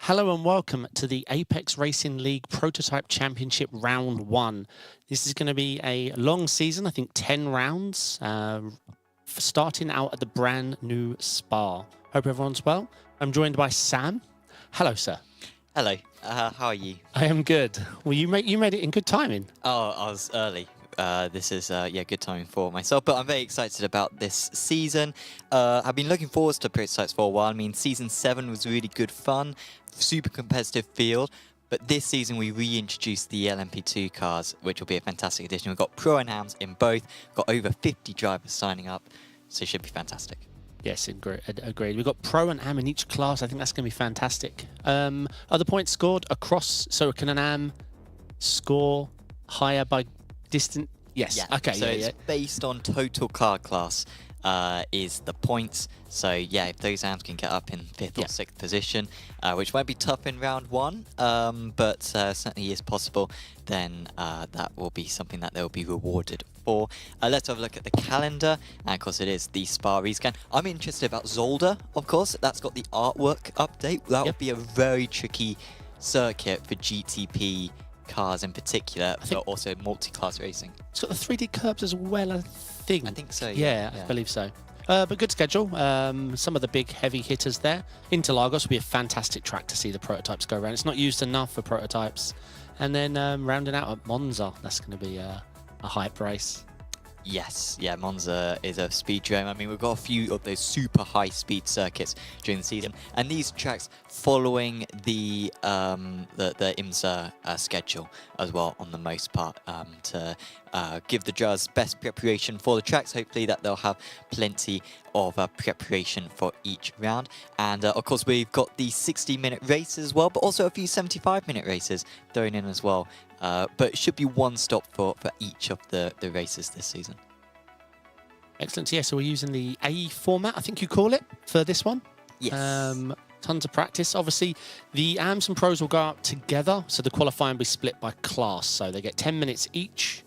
Hello and welcome to the Apex Racing League Prototype Championship Round 1. This is going to be a long season, I think 10 rounds, starting out at the brand new Spa. Hope everyone's well. I'm joined by Sam. Hello, sir. Hello. How are you? I am good. Well, you made it in good timing. Oh, I was early. This is good timing for myself, but I'm very excited about this season. I've been looking forward to prototypes for a while. I mean, season 7 was really good fun, super competitive field, but this season we reintroduced the LMP2 cars, which will be a fantastic addition. We've got pro and hams in both, got over 50 drivers signing up, so it should be fantastic. Yes, agreed. We've got pro and am in each class. I think that's going to be fantastic. Are the points scored across? So can an am score higher by distant? Yes. Yeah. Okay. So it's based on total car class is the points. So yeah, if those AMs can get up in 5th or 6th position, which might be tough in round 1, but certainly is possible, then that will be something that they'll be rewarded for. Let's have a look at the calendar, and of course it is the Spa rescan. I'm interested about Zolder, of course. That's got the artwork update. That would be a very tricky circuit for GTP cars in particular, but also multi-class racing. It's got the 3D curbs as well, I think. I think so. Yeah, I believe so. But good schedule. Some of the big heavy hitters there. Interlagos will be a fantastic track to see the prototypes go around. It's not used enough for prototypes. And then rounding out at Monza, that's going to be a hype race. Yes, yeah, Monza is a speed drone. I mean, we've got a few of those super high-speed circuits during the season, and these tracks following the IMSA schedule as well, on the most part, to give the drivers best preparation for the tracks. Hopefully that they'll have plenty of preparation for each round. And of course, we've got the 60-minute races as well, but also a few 75-minute races thrown in as well. But it should be one stop for each of the races this season. Excellent. Yeah, so we're using the A format, I think you call it, for this one. Yes. Tons of practice. Obviously, the AMs and pros will go out together, so the qualifying will be split by class. So they get 10 minutes each.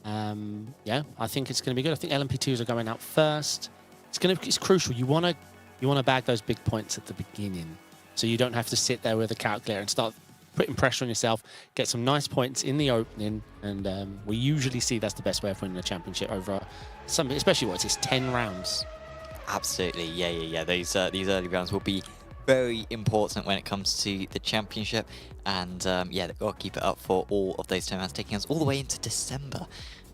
Yeah, I think it's going to be good. I think LMP2s are going out first. It's crucial. You want to bag those big points at the beginning, so you don't have to sit there with a calculator and start putting pressure on yourself. Get some nice points in the opening, and we usually see that's the best way of winning a championship over something, especially what it's 10 rounds. Absolutely, yeah. These early rounds will be very important when it comes to the championship, and yeah, they've got to keep it up for all of those 10 rounds, taking us all the way into December.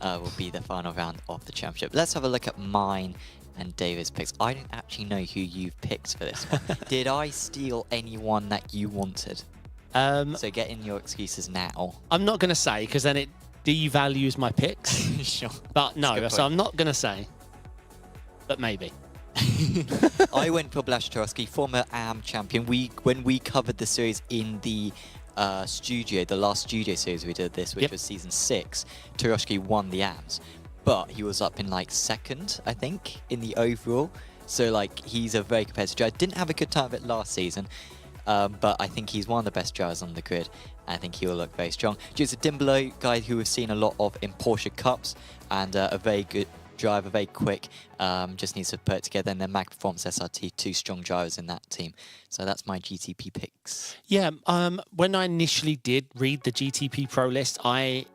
Will be the final round of the championship. Let's have a look at mine and David's picks. I don't actually know who you've picked for this one. Did I steal anyone that you wanted? So get in your excuses now. I'm not going to say, because then it devalues my picks. Sure. But no, so I'm not going to say. But maybe. I went for Blaszczykowski, former AM champion. When we covered the series in the studio, the last studio series we did this, which was season 6, Tarowski won the AMs. But he was up in like 2nd, I think, in the overall. So like, he's a very competitive driver. Didn't have a good time of it last season. But I think he's one of the best drivers on the grid. I think he will look very strong. Joseph Dimbolo, guy who we've seen a lot of in Porsche Cups, and a very good driver, very quick. Just needs to put it together. And then Mag Performance SRT, 2 strong drivers in that team. So that's my GTP picks. Yeah, when I initially did read the GTP Pro list, I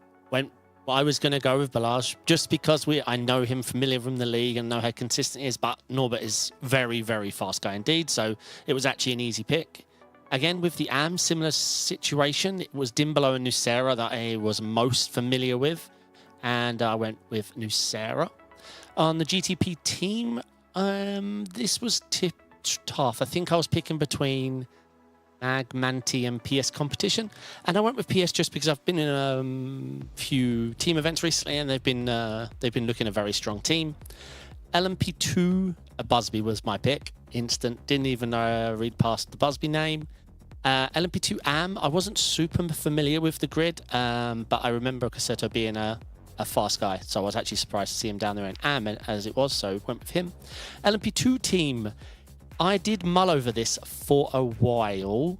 was going to go with Balazs just because I know him, familiar from the league, and know how consistent he is. But Norbert is very, very fast guy indeed. So it was actually an easy pick. Again, with the AM, similar situation. It was Dimbolo and Nucera that I was most familiar with, and I went with Nucera. On the GTP team, this was tough. I think I was picking between Mag, Manti, and PS competition, and I went with PS just because I've been in a few team events recently, and they've been looking a very strong team. LMP2, Busby was my pick. Instant. Didn't even read past the Busby name. LMP2 AM, I wasn't super familiar with the grid, but I remember Cassetto being a fast guy, so I was actually surprised to see him down there in AM as it was, so went with him. LMP2 team, I did mull over this for a while,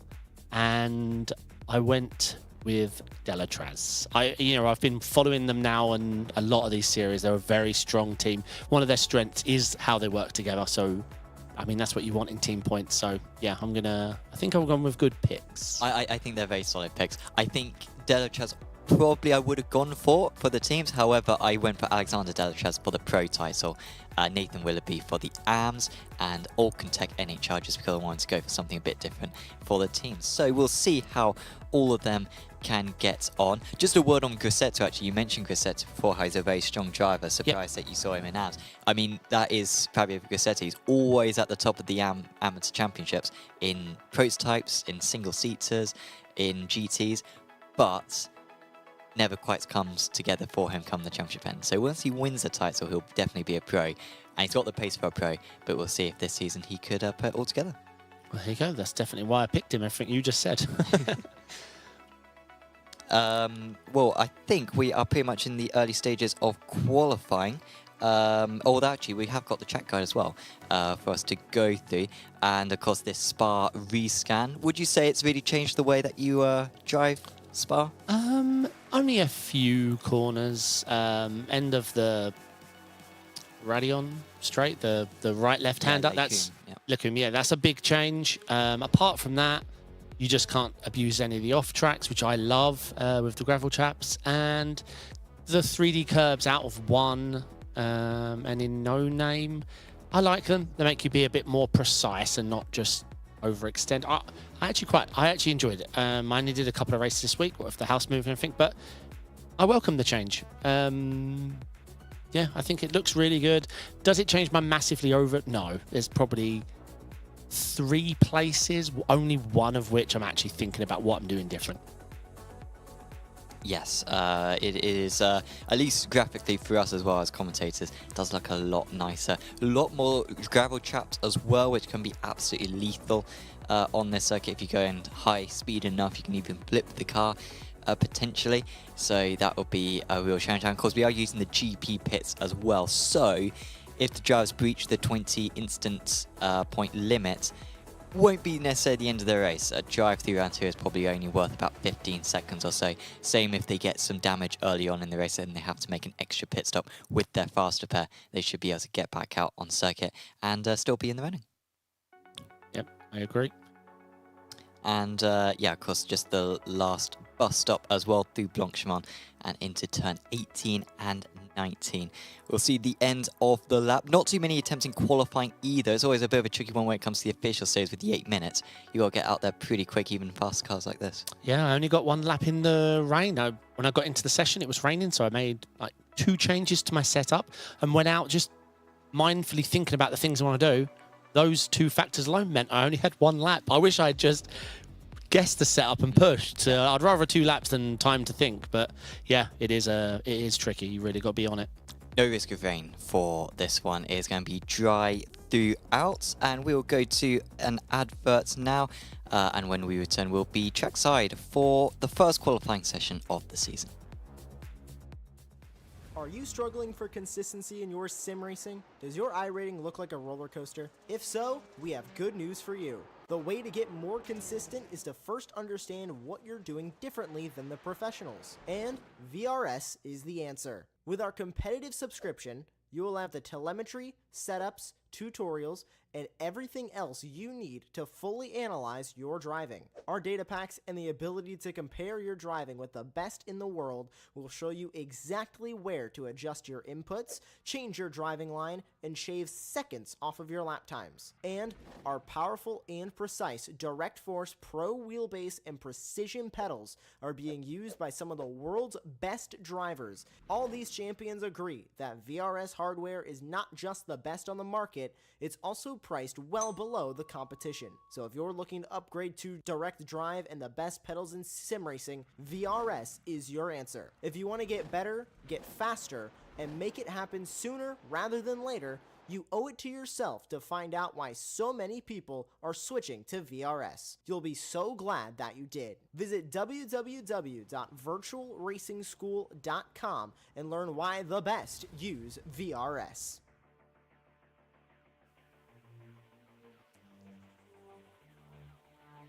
and I went with Delatraz. I've been following them now, and a lot of these series, they're a very strong team. One of their strengths is how they work together, so I mean, that's what you want in team points. So yeah, I think I'll go with good picks. I think they're very solid picks. I think Delachaz probably I would have gone for the teams. However, I went for Alexander Delachaz for the pro title, Nathan Willoughby for the AMS, and Alcantech NHR just because I wanted to go for something a bit different for the teams. So we'll see how all of them can get on. Just a word on Grosseto, actually. You mentioned Grosseto before, how he's a very strong driver. Surprised that you saw him in AMS. I mean, that is Fabio Grosseto. He's always at the top of the amateur championships in prototypes, in single-seaters, in GTs, but never quite comes together for him come the championship end. So once he wins the title, he'll definitely be a pro. And he's got the pace for a pro, but we'll see if this season he could put it all together. Well, there you go. That's definitely why I picked him, everything you just said. Well, I think we are pretty much in the early stages of qualifying. Although actually we have got the track guide as well for us to go through, and of course this Spa rescan. Would you say it's really changed the way that you drive Spa? Only a few corners. End of the Radion straight, the right left hand up. That's Licum, yeah, that's a big change. Apart from that, you just can't abuse any of the off tracks, which I love with the gravel chaps, and the 3D curbs out of one and in no name. I like them. They make you be a bit more precise and not just overextend. I actually enjoyed it. I only did a couple of races this week with the house move and everything, but I welcome the change. Yeah, I think it looks really good. Does it change my massively over? No, there's probably 3 places, only one of which I'm actually thinking about what I'm doing different. Yes, it is, at least graphically for us as well as commentators, it does look a lot nicer. A lot more gravel traps as well, which can be absolutely lethal on this circuit. If you go in high speed enough, you can even flip the car potentially. So that will be a real challenge. And of course, we are using the GP pits as well. So if the drivers breach the 20 instant point limit, won't be necessarily the end of the race. A drive through round 2 is probably only worth about 15 seconds or so. Same if they get some damage early on in the race and they have to make an extra pit stop with their faster pair. They should be able to get back out on circuit and still be in the running. Yep, I agree. And yeah, of course, just the last bus stop as well through Blanchemont and into turn 18 and 19. We'll see the end of the lap. Not too many attempts in qualifying either. It's always a bit of a tricky one when it comes to the official stage with the 8 minutes. You got to get out there pretty quick, even fast cars like this. Yeah, I only got 1 lap in the rain. When I got into the session, it was raining, so I made like 2 changes to my setup and went out just mindfully thinking about the things I want to do. Those 2 factors alone meant I only had 1 lap. I wish I had just guessed the setup and pushed. I'd rather 2 laps than time to think. But yeah, it is tricky. You really got to be on it. No risk of rain for this one. It's going to be dry throughout, and we'll go to an advert now. And when we return, we'll be trackside for the first qualifying session of the season. Are you struggling for consistency in your sim racing? Does your iRating look like a roller coaster? If so, we have good news for you. The way to get more consistent is to first understand what you're doing differently than the professionals. And VRS is the answer. With our competitive subscription, you will have the telemetry, setups, tutorials, and everything else you need to fully analyze your driving. Our data packs and the ability to compare your driving with the best in the world will show you exactly where to adjust your inputs, change your driving line, and shave seconds off of your lap times. And our powerful and precise Direct Force Pro wheelbase and precision pedals are being used by some of the world's best drivers. All these champions agree that VRS hardware is not just the best on the market, it's also priced well below the competition. So if you're looking to upgrade to direct drive and the best pedals in sim racing, VRS is your answer. If you want to get better, get faster, and make it happen sooner rather than later, you owe it to yourself to find out why so many people are switching to VRS. You'll be so glad that you did. Visit www.virtualracingschool.com and learn why the best use VRS.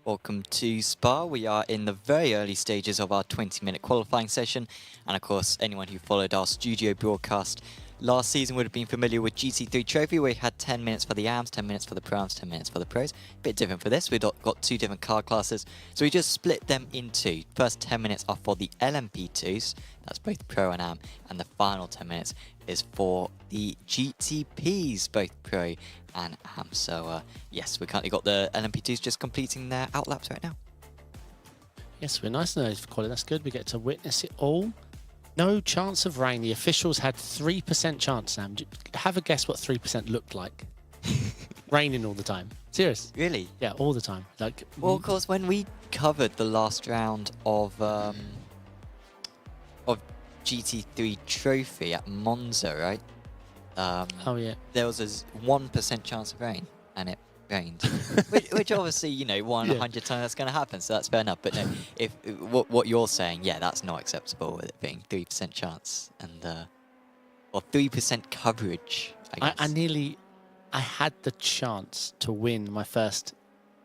Welcome to Spa. We are in the very early stages of our 20-minute qualifying session. And of course, anyone who followed our studio broadcast last season would have been familiar with GT3 Trophy, where we had 10 minutes for the AMs, 10 minutes for the Pro-Ams, 10 minutes for the Pros. Bit different for this. We've got 2 different car classes, so we just split them into. First 10 minutes are for the LMP2s, that's both Pro and Am, and the final 10 minutes is for the GTPs, both Pro and Am. So yes, we currently got the LMP2s just completing their outlaps right now. Yes, we're nice and early for quality. That's good. We get to witness it all. No chance of rain. The officials had 3% chance, Sam. Have a guess what 3% looked like. Raining all the time. Serious. Really? Yeah, all the time. Like, well, of course, when we covered the last round of GT3 Trophy at Monza, right? Oh, yeah. There was a 1% chance of rain, and it rained. which obviously, you know, 100 times that's going to happen, so that's fair enough. But no, if what you're saying, yeah, that's not acceptable with it being 3% chance and or 3% coverage. I guess. I had the chance to win my first,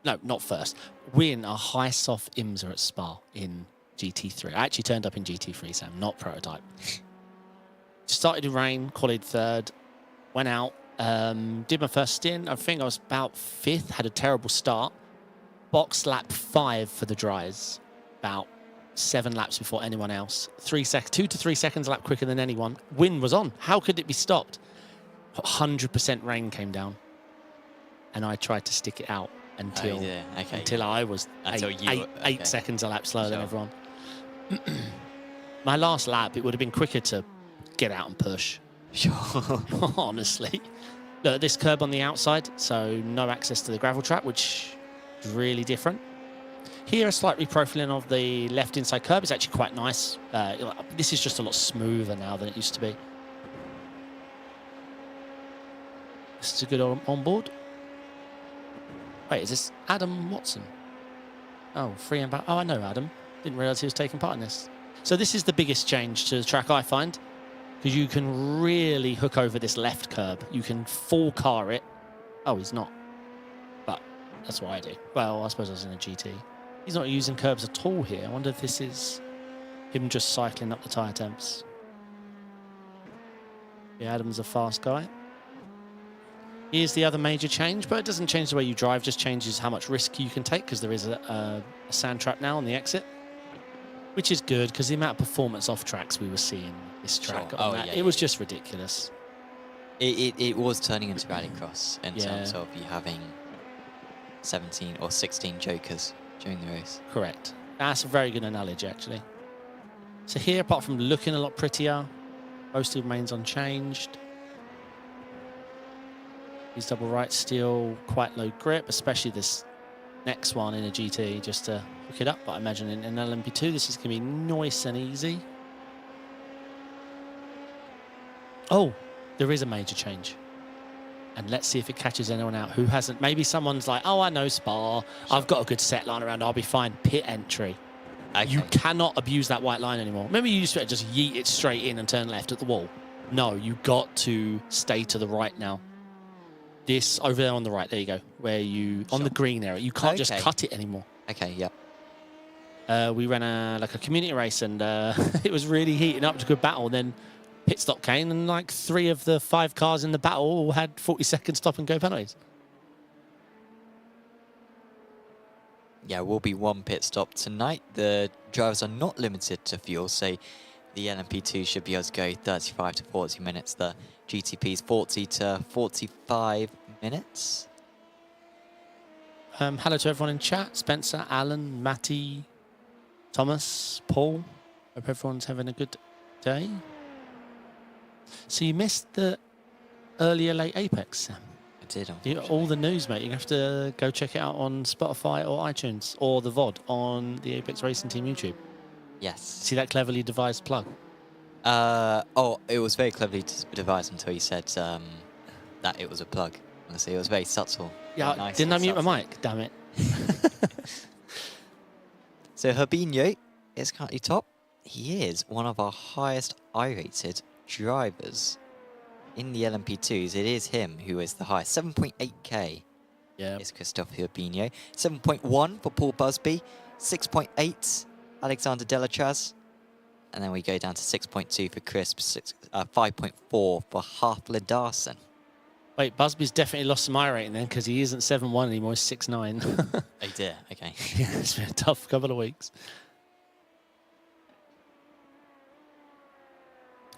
no, not first, win a high soft IMSA at Spa in GT3. I actually turned up in GT3, Sam, not prototype. Started to rain, qualified third, went out. Did my first stint. I think I was about 5th, had a terrible start. Box lap 5 for the dries. About 7 laps before anyone else. 2 to 3 seconds a lap quicker than anyone. Wind was on. How could it be stopped? 100% rain came down. And I tried to stick it out until I was 8 seconds a lap slower than everyone. My last lap, it would have been quicker to get out and push. Sure. Honestly. Look, this curb on the outside, so no access to the gravel trap, which is really different. Here, a slight reprofiling of the left inside curb is actually quite nice. This is just a lot smoother now than it used to be. This is a good on board. Wait, is this Adam Watson? Oh, free and back. Oh, I know Adam. Didn't realise he was taking part in this. So this is the biggest change to the track, I find. Because you can really hook over this left curb. You can full car it. Oh, he's not. But that's what I do. Well, I suppose I was in a GT. He's not using curbs at all here. I wonder if this is him just cycling up the tyre temps. Yeah, Adam's a fast guy. Here's the other major change, but it doesn't change the way you drive, just changes how much risk you can take, because there is a sand trap now on the exit. Which is good, because the amount of performance off tracks we were seeing this track, it was just ridiculous. It was turning into rallycross in terms of you having 17 or 16 jokers during the race. Correct. That's a very good analogy, actually. So here, apart from looking a lot prettier, mostly remains unchanged. These double right still quite low grip, especially this next one in a GT, just to hook it up. But I imagine in an LMP2 this is going to be nice and easy. Oh, there is a major change. And let's see if it catches anyone out who hasn't. Maybe someone's like, oh, I know Spa. I've got a good set line around. I'll be fine. Pit entry. Okay. You cannot abuse that white line anymore. Remember, you used to just yeet it straight in and turn left at the wall. No, you got to stay to the right now. This over there on the right, there you go, where you on the green area. You can't just cut it anymore. Okay, yeah. We ran a community race, and it was really heating up to a good battle. And then pit stop came, and like 3 of the 5 cars in the battle all had 40-second stop and go penalties. Yeah, will be 1 pit stop tonight. The drivers are not limited to fuel, so the LMP2 should be able to go 35 to 40 minutes. The GTP's 40 to 45 minutes. Hello to everyone in chat. Spencer, Alan, Matty, Thomas, Paul. Hope everyone's having a good day. So you missed the earlier late Apex, Sam? I did, unfortunately. All the news, mate. You have to go check it out on Spotify or iTunes or the VOD on the Apex Racing Team YouTube. Yes. See that cleverly devised plug? It was very cleverly devised until you said that it was a plug. Honestly, it was very subtle. Yeah, didn't I mute my mic? Damn it. So Herbinho is currently top. He is one of our highest I-rated drivers in the LMP2s. It is him who is the highest. 7.8k is Christophe Herbinho. 7.1 for Paul Busby. 6.8 Alexander Delachaz. And then we go down to 6.2 for Crisp, 5.4 for Halfler Darson. Wait, Busby's definitely lost some iRating then, because he isn't 7-1 anymore, he's 6-9. Oh dear, okay. Yeah, it's been a tough couple of weeks.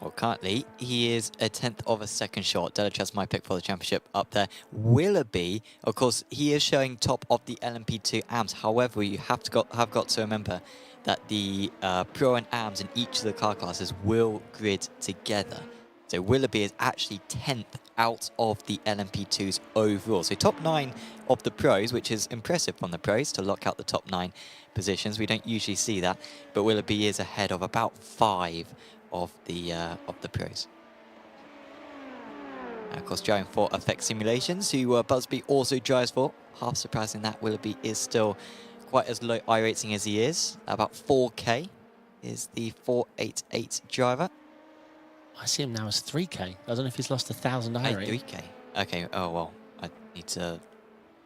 Well, currently, he is a 10th of a second short. Delachas, my pick for the championship up there. Willoughby, of course, he is showing top of the LMP2 AMs. However, you have got to remember that the Pro and AMs in each of the car classes will grid together. So Willoughby is actually 10th out of the LMP2s overall. So top 9 of the pros, which is impressive from the pros to lock out the top 9 positions. We don't usually see that, but Willoughby is ahead of about 5 of the pros. And of course, driving for Effect Simulations, who Busby also drives for. Half surprising that Willoughby is still quite as low iRacing as he is. About 4K is the 488 driver. I see him now as 3K. I don't know if he's lost 1,000 iRating. 3K. Okay. Oh well, I need to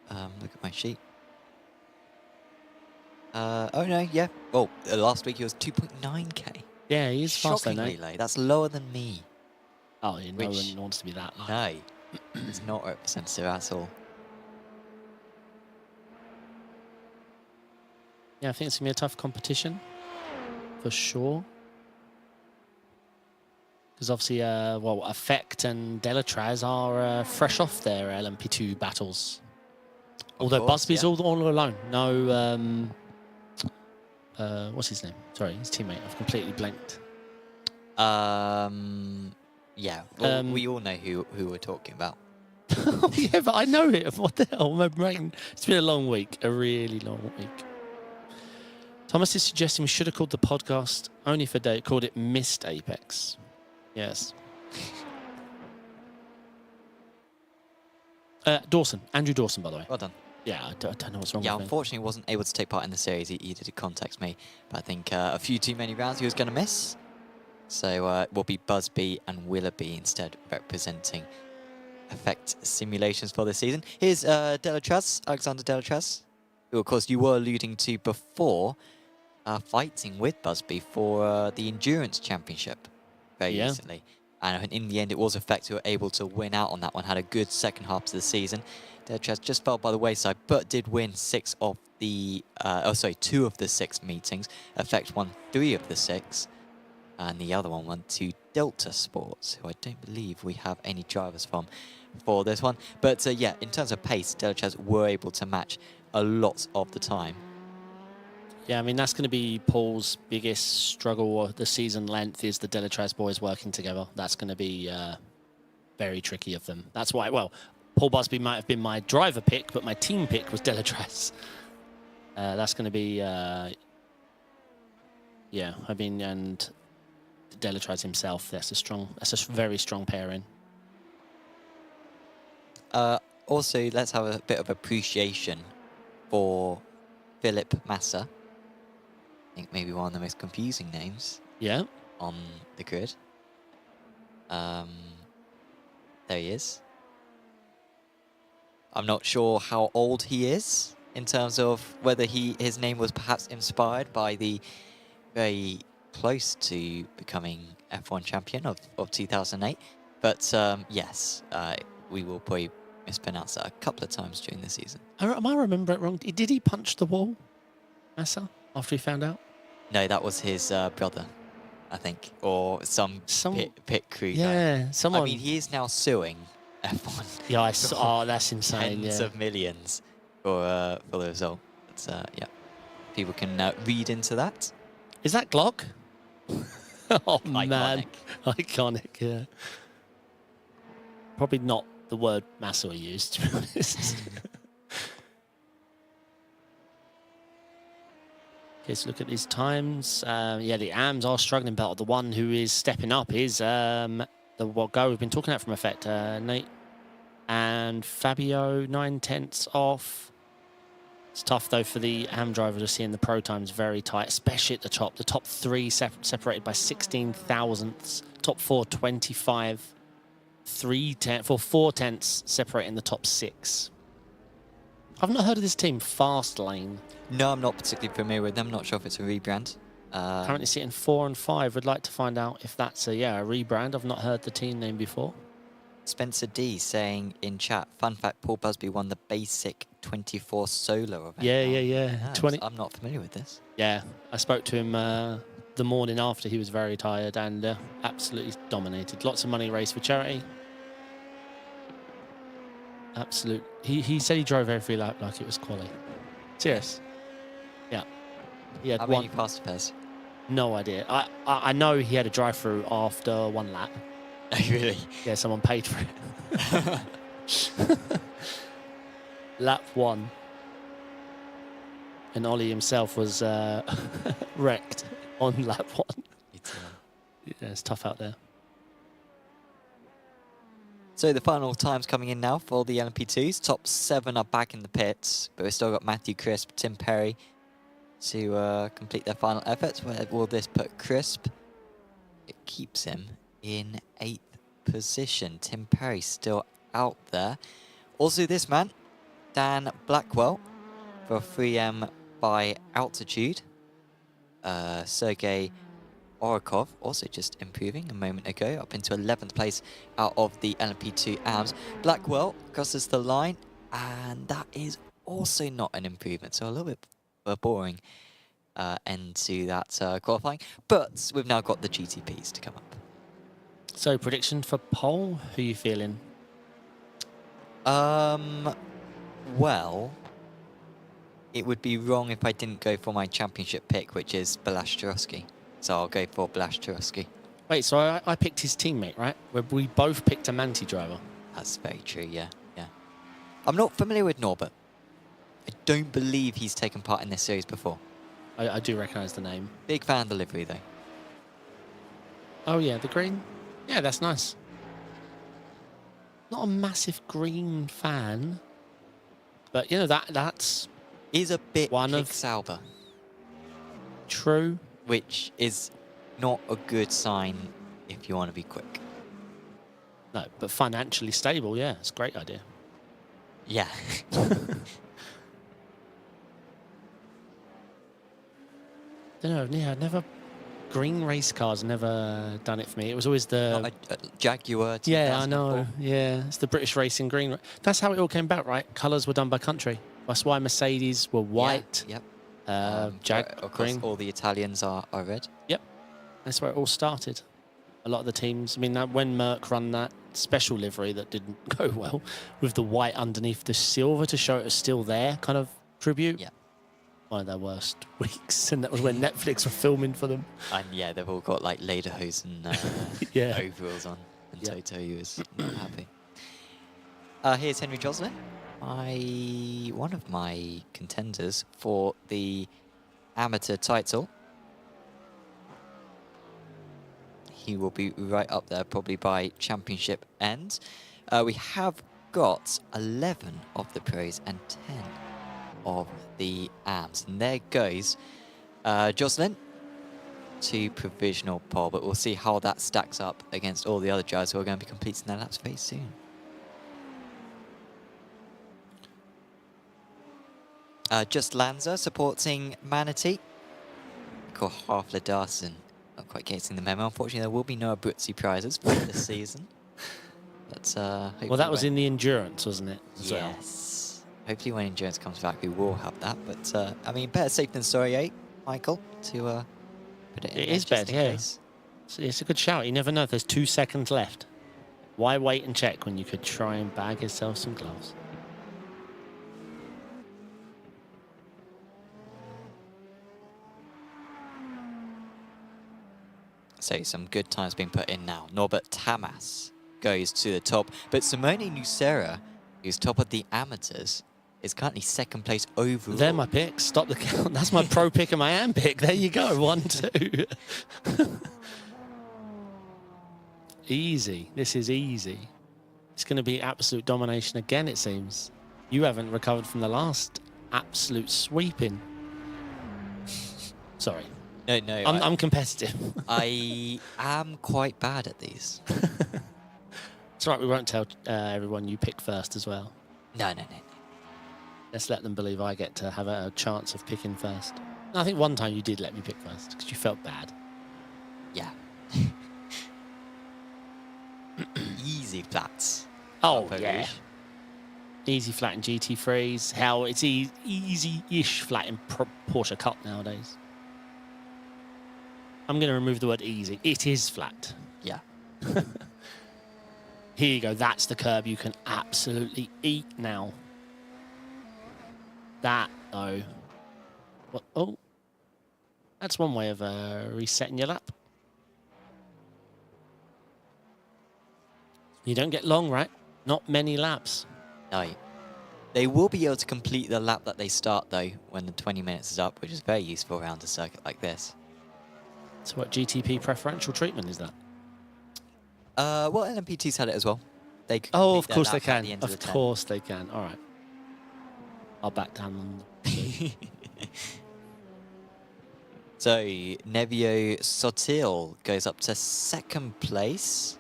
look at my sheet. Oh no, yeah. Well, last week he was 2.9K. Yeah, he is fast though, Shockingly no? low. That's lower than me. Oh, yeah, no Which- one wants to be that low. No, it's not representative at all. Yeah, I think it's going to be a tough competition, for sure. Because obviously, well, Effect and Delatraz are fresh off their LMP2 battles. Although course, Busby's yeah. all alone. No, what's his name? Sorry, his teammate. I've completely blanked. Yeah. Well, we all know who we're talking about. Oh, yeah, but I know it. What the hell? My brain. It's been a long week. A really long week. Thomas is suggesting we should have called the podcast only for day. Called it Missed Apex. Yes. Dawson. Andrew Dawson, by the way. Well done. Yeah, I don't know what's wrong Yeah, with me. unfortunately, wasn't able to take part in the series. He did contact me, but I think a few too many rounds he was going to miss. So it will be Busby and Willoughby instead representing Effect Simulations for this season. Here's Delatraz, Alexander Delatraz, who of course you were alluding to before, fighting with Busby for the Endurance Championship very recently. And in the end, it was Effect who were able to win out on that one, had a good second half to the season. Delatraz just fell by the wayside, but did win 2 of the 6 meetings. Effect won 3 of the 6. And the other one went to Delta Sports, who I don't believe we have any drivers from for this one. But yeah, in terms of pace, Delatraz were able to match a lot of the time. Yeah, I mean, that's going to be Paul's biggest struggle of the season length is the Delatraz boys working together. That's going to be very tricky of them. That's why, well, Paul Busby might have been my driver pick, but my team pick was Delatraz. That's going to be, yeah, I mean, and Delatraz himself, that's a very strong pairing. Also, let's have a bit of appreciation for Philip Massa. I think maybe one of the most confusing names on the grid. There he is. I'm not sure how old he is in terms of whether his name was perhaps inspired by the very close to becoming F1 champion of 2008. But yes, we will probably mispronounce that a couple of times during the season. Am I remember it wrong? Did he punch the wall, Massa, after he found out? No, that was his brother, I think, or some pit crew guy. Yeah, someone. I mean, he is now suing F1. Yeah, I saw. Oh, that's insane. Tens of millions for the result. But, yeah, people can read into that. Is that Glock? Oh, Iconic. man. Iconic, yeah. Probably not the word Massa used, to be honest. Okay, so look at these times. Yeah, the AMs are struggling, but the one who is stepping up is the guy we've been talking about from Effect, Nate and Fabio, 9/10 off. It's tough, though, for the AM driver to see in the pro times very tight, especially at the top. The top 3 separated by 16 thousandths. Top 4, 25. 4 tenths separating the top 6. I've not heard of this team, Fast Lane. No, I'm not particularly familiar with them. Not sure if it's a rebrand. Currently sitting 4 and 5. Would like to find out if that's a rebrand. I've not heard the team name before. Spencer D saying in chat, fun fact, Paul Busby won the basic 24 solo event. Yeah. 20. I'm not familiar with this. Yeah, I spoke to him the morning after. He was very tired and absolutely dominated. Lots of money raised for charity. Absolute. He said he drove every lap like it was quali. Serious. Yeah. He had How many passed Pez? No idea. I know he had a drive-through after 1 lap. Oh, really? Yeah, someone paid for it. Lap 1. And Ollie himself was wrecked on lap 1. Yeah, it's tough out there. So the final times coming in now for the LMP2s. Top 7 are back in the pits, but we've still got Matthew Crisp, Tim Perry to complete their final efforts. Where will this put Crisp? It keeps him in 8th position. Tim Perry still out there. Also this man, Dan Blackwell, for 3M by altitude. Sergey Orikov also just improving a moment ago, up into 11th place out of the LMP2 AMS. Blackwell crosses the line, and that is also not an improvement. So a little bit boring end to that qualifying. But we've now got the GTPs to come up. So prediction for pole, who are you feeling? Well, it would be wrong if I didn't go for my championship pick, which is Balazs Tarowski. So I'll go for Balazs Tarowski. Wait, so I picked his teammate, right? We both picked a Manti driver. That's very true, yeah. I'm not familiar with Norbert. I don't believe he's taken part in this series before. I do recognise the name. Big fan of the livery, though. Oh, yeah, the green. Yeah, that's nice. Not a massive green fan, but, you know, that's... Is a bit one of Sauber, true. which is not a good sign if you want to be quick. No, but financially stable, yeah, it's a great idea. Yeah. Don't know, yeah, never... Green race cars never done it for me. It was always the... Not a Jaguar 2004. Yeah, I know. Yeah, it's the British racing green. That's how it all came about, right? Colours were done by country. That's why Mercedes were white. Yep. Of course, all the Italians are red. Yep. That's where it all started. A lot of the teams, I mean, when Merck run that special livery that didn't go well, with the white underneath the silver to show it was still there, kind of tribute. Yeah. One of their worst weeks, and that was when Netflix were filming for them. And yeah, they've all got like lederhosen yeah. overalls on, and Toto is not happy. Here's Henry Joslin, one of my contenders for the amateur title. He will be right up there, probably by championship end. We have got 11 of the pros and 10 of the AMS. And there goes Jocelyn to provisional pole, but we'll see how that stacks up against all the other drivers who are going to be completing their laps very soon. Just Lanza supporting Manatee. Cool, Hafler Darson not quite getting the memo. Unfortunately, there will be no Abruzzi prizes for this season. But well, that was in the endurance, wasn't it? Yes. Hopefully when endurance comes back, we will have that. But, I mean, better safe than sorry, eh, Michael? To put it in It is better, yeah. It's a good shout. You never know if there's 2 seconds left. Why wait and check when you could try and bag yourself some gloves? So some good times being put in now. Norbert Tamas goes to the top. But Simone Nucera, who's top of the amateurs, is currently 2nd place overall. They're my picks. Stop the count. That's my pro pick and my AM pick. There you go. 1, 2. Easy. This is easy. It's going to be absolute domination again, it seems. You haven't recovered from the last absolute sweeping. Sorry. No, I'm competitive. I am quite bad at these. It's right, we won't tell everyone you pick first as well. No. Let's let them believe I get to have a chance of picking first. I think one time you did let me pick first because you felt bad. Yeah. Easy flats. Oh, Upper yeah. Rouge. Easy flat in GT3s. How it's easy-ish flat in Porsche Cup nowadays. I'm going to remove the word easy. It is flat. Yeah. Here you go. That's the curb you can absolutely eat now. That, though. What? Oh. That's one way of resetting your lap. You don't get long, right? Not many laps. No. They will be able to complete the lap that they start, though, when the 20 minutes is up, which is very useful around a circuit like this. So what GTP preferential treatment is that? Well, LMP2's had it as well. They can Oh, complete of their course they lap at can. the end of Of the 10. course they can. All right. I'll back down on the So, Nevio Sotil goes up to 2nd place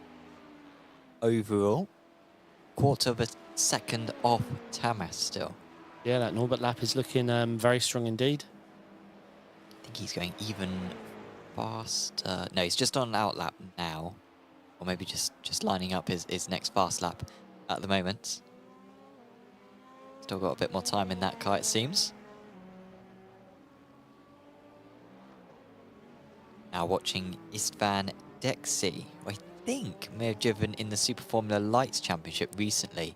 overall. Quarter of a second off Tamas still. Yeah, that Norbert lap is looking very strong indeed. I think he's going even faster. No, he's just on an out lap now. Or maybe just lining up his next fast lap at the moment. Still got a bit more time in that car, it seems. Now watching Istvan Dexy, who I think may have driven in the Super Formula Lights Championship recently.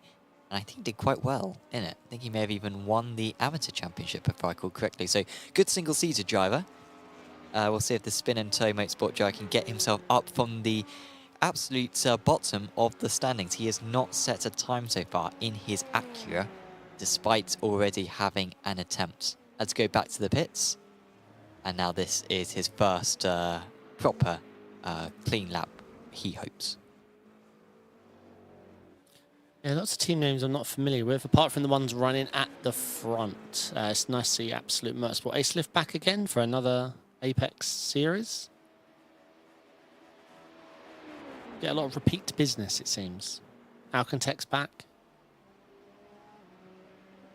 And I think did quite well in it. I think he may have even won the Amateur Championship, if I recall correctly. So, good single-seater driver. We'll see if the Spin and Tow Motorsport driver can get himself up from the absolute bottom of the standings. He has not set a time so far in his Acura, despite already having an attempt. Let's go back to the pits. And now this is his first proper clean lap, he hopes. Yeah, lots of team names I'm not familiar with, apart from the ones running at the front. It's nice to see Absolute Motorsport Ace Lift back again for another Apex series. Get a lot of repeat business, it seems. Alcantech's back.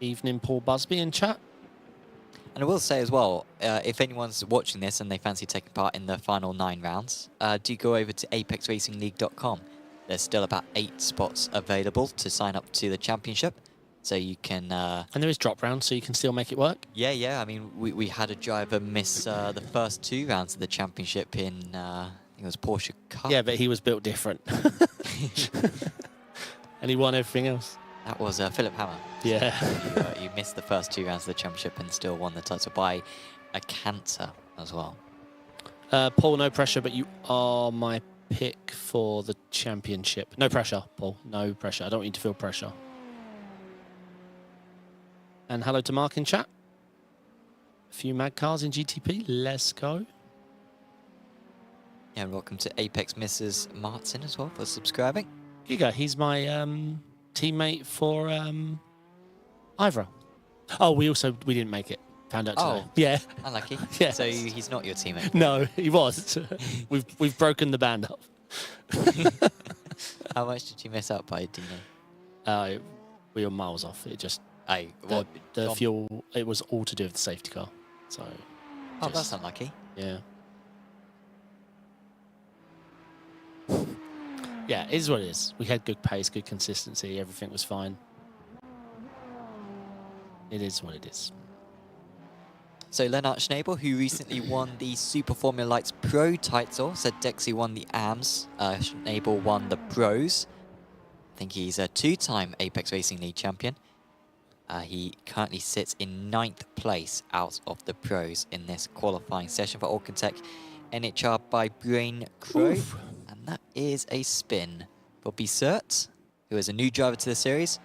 Evening Paul Busby in chat. And I will say as well, if anyone's watching this and they fancy taking part in the final 9 rounds, do go over to apexracingleague.com. There's still about 8 spots available to sign up to the championship. So you can... and there is drop rounds, so you can still make it work? Yeah. I mean, we had a driver miss the first 2 rounds of the championship in, I think it was Porsche Cup. Yeah, but he was built different. And he won everything else. That was Philip Hammer. Yeah. You missed the first 2 rounds of the championship and still won the title by a canter as well. Paul, no pressure, but you are my pick for the championship. No pressure, Paul. No pressure. I don't want you to feel pressure. And hello to Mark in chat. A few mad cars in GTP. Let's go. Yeah, and welcome to Apex Mrs. Martin as well for subscribing. Here you go. He's my teammate for Ivra. Oh, we didn't make it. Found out today. Oh. Yeah. Unlucky. Yeah. So he's not your teammate. No, he was. We've broken the band up. How much did you miss out by, do you know? We were miles off. It just the Well, fuel. It was all to do with the safety car. So. Oh, that's unlucky. Yeah. Yeah, it is what it is. We had good pace, good consistency. Everything was fine. It is what it is. So Lennart Schnabel, who recently won the Super Formula Lights Pro title, said Dexy won the AMs, Schnabel won the Pros. I think he's a 2-time Apex Racing League champion. He currently sits in 9th place out of the Pros in this qualifying session for Alcantech NHR by Brain Crow. Oof. And that is a spin for Bissert, who is a new driver to the series.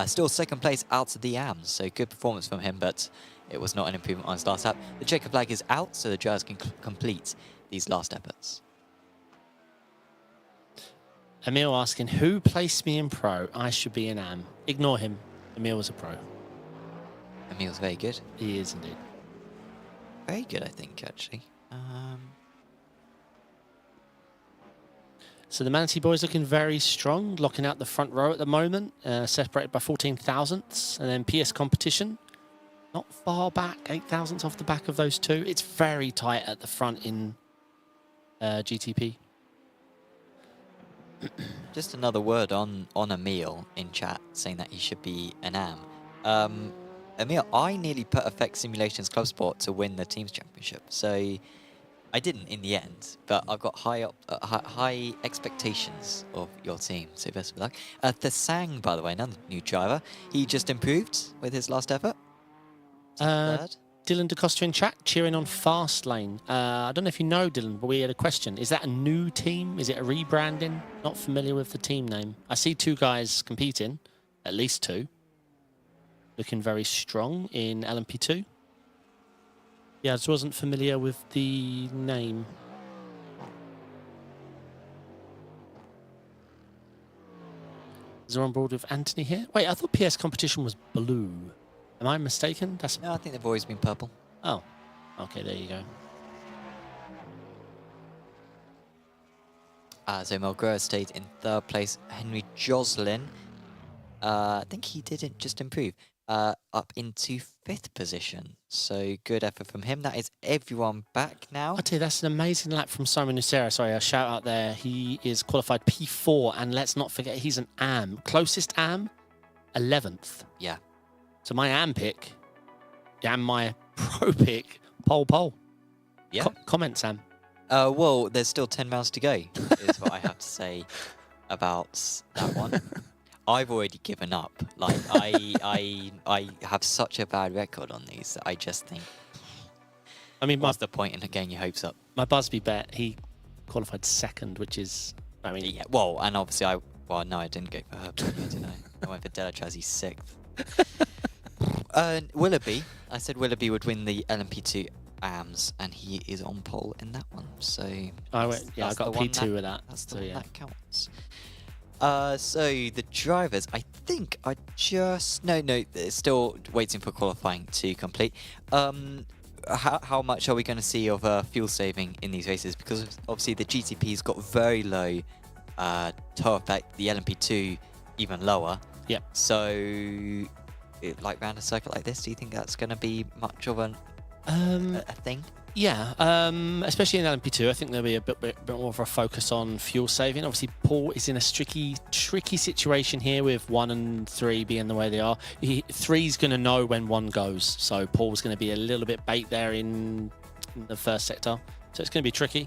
Still 2nd place out of the AMs, so good performance from him, but it was not an improvement on his last lap. The checker flag is out, so the drivers can complete these last efforts. Emil asking, who placed me in pro? I should be in AM. Ignore him. Emil was a pro. Emil's very good. He is indeed. Very good, I think, actually. So the Manatee boys looking very strong, locking out the front row at the moment, separated by 14 thousandths. And then PS competition, not far back, 8 thousandths off the back of those two. It's very tight at the front in GTP. Just another word on Emil in chat saying that he should be an AM. Emil, I nearly put Effect Simulations Club Sport to win the Teams Championship. So I didn't in the end, but I've got high expectations of your team. So best of luck. Thesang, by the way, another new driver. He just improved with his last effort. Third. Dylan DaCosta in chat, cheering on Fastlane. I don't know if you know, Dylan, but we had a question. Is that a new team? Is it a rebranding? Not familiar with the team name. I see 2 guys competing, at least 2. Looking very strong in LMP2. Yeah, I just wasn't familiar with the name. Is on board with Anthony here? Wait, I thought PS competition was blue. Am I mistaken? No, I think they've always been purple. Oh, okay, there you go. So Melgura stayed in 3rd place. Henry Joslin, I think he didn't just improve, up into 5th position. So good effort from him. That is everyone back now. I tell you, that's an amazing lap from Simon Nucera. Sorry, a shout out there. He is qualified P4, and let's not forget he's an AM. Closest AM, 11th. Yeah. So my AM pick, and my pro pick, pole. Yeah. Comment, Sam. Well, there's still 10 rounds to go, is what I have to say about that one. I've already given up. Like, I have such a bad record on these that I just think, I mean, what's the point in getting your hopes up? My Busby bet, he qualified 2nd, which is, I mean... Yeah, well, and obviously no, I didn't go for her, did I? I went for Delatrazi 6th. Willoughby, I said Willoughby would win the LMP2 AMS, and he is on pole in that one. So I got a P2 with that. That's the so one yeah. that counts. So the drivers, I think, are just no, they're still waiting for qualifying to complete. How much are we going to see of fuel saving in these races? Because obviously the GTP's got very low tow effect, the LMP2 even lower. Yep. So, like round a circuit like this, do you think that's going to be much of a thing? Yeah, especially in LMP2, I think there'll be a bit more of a focus on fuel saving. Obviously, Paul is in a tricky situation here with 1 and 3 being the way they are. 3's going to know when 1 goes, so Paul's going to be a little bit bait there in the first sector. So it's going to be tricky.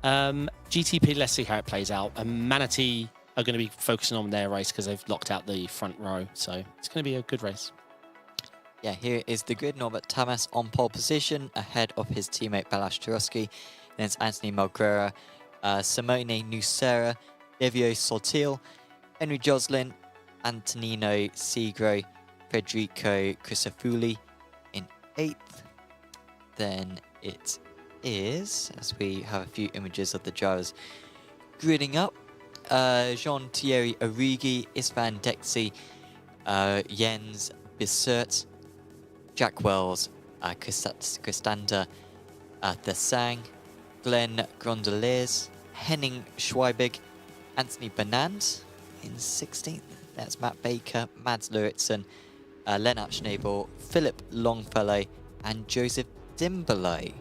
GTP, let's see how it plays out. And Manatee are going to be focusing on their race because they've locked out the front row. So it's going to be a good race. Yeah, here is the grid. Norbert Tamas on pole position, ahead of his teammate Balázs Tarowski. Then it's Anthony Melgrera, Simone Nucera, Livio Sotil, Henry Joslin, Antonino Segro, Federico Crisafulli in 8th. Then it is, as we have a few images of the drivers gridding up, Jean-Thierry Origi, Isvan Dexy, Jens Bissert, Jack Wells, Christander Thesang, Glenn Grondeliers, Henning Schweibig, Anthony Bernand in 16th. That's Matt Baker, Mads Lauritsen, Lennart Schnabel, Philip Longfellow, and Joseph Dimbelow,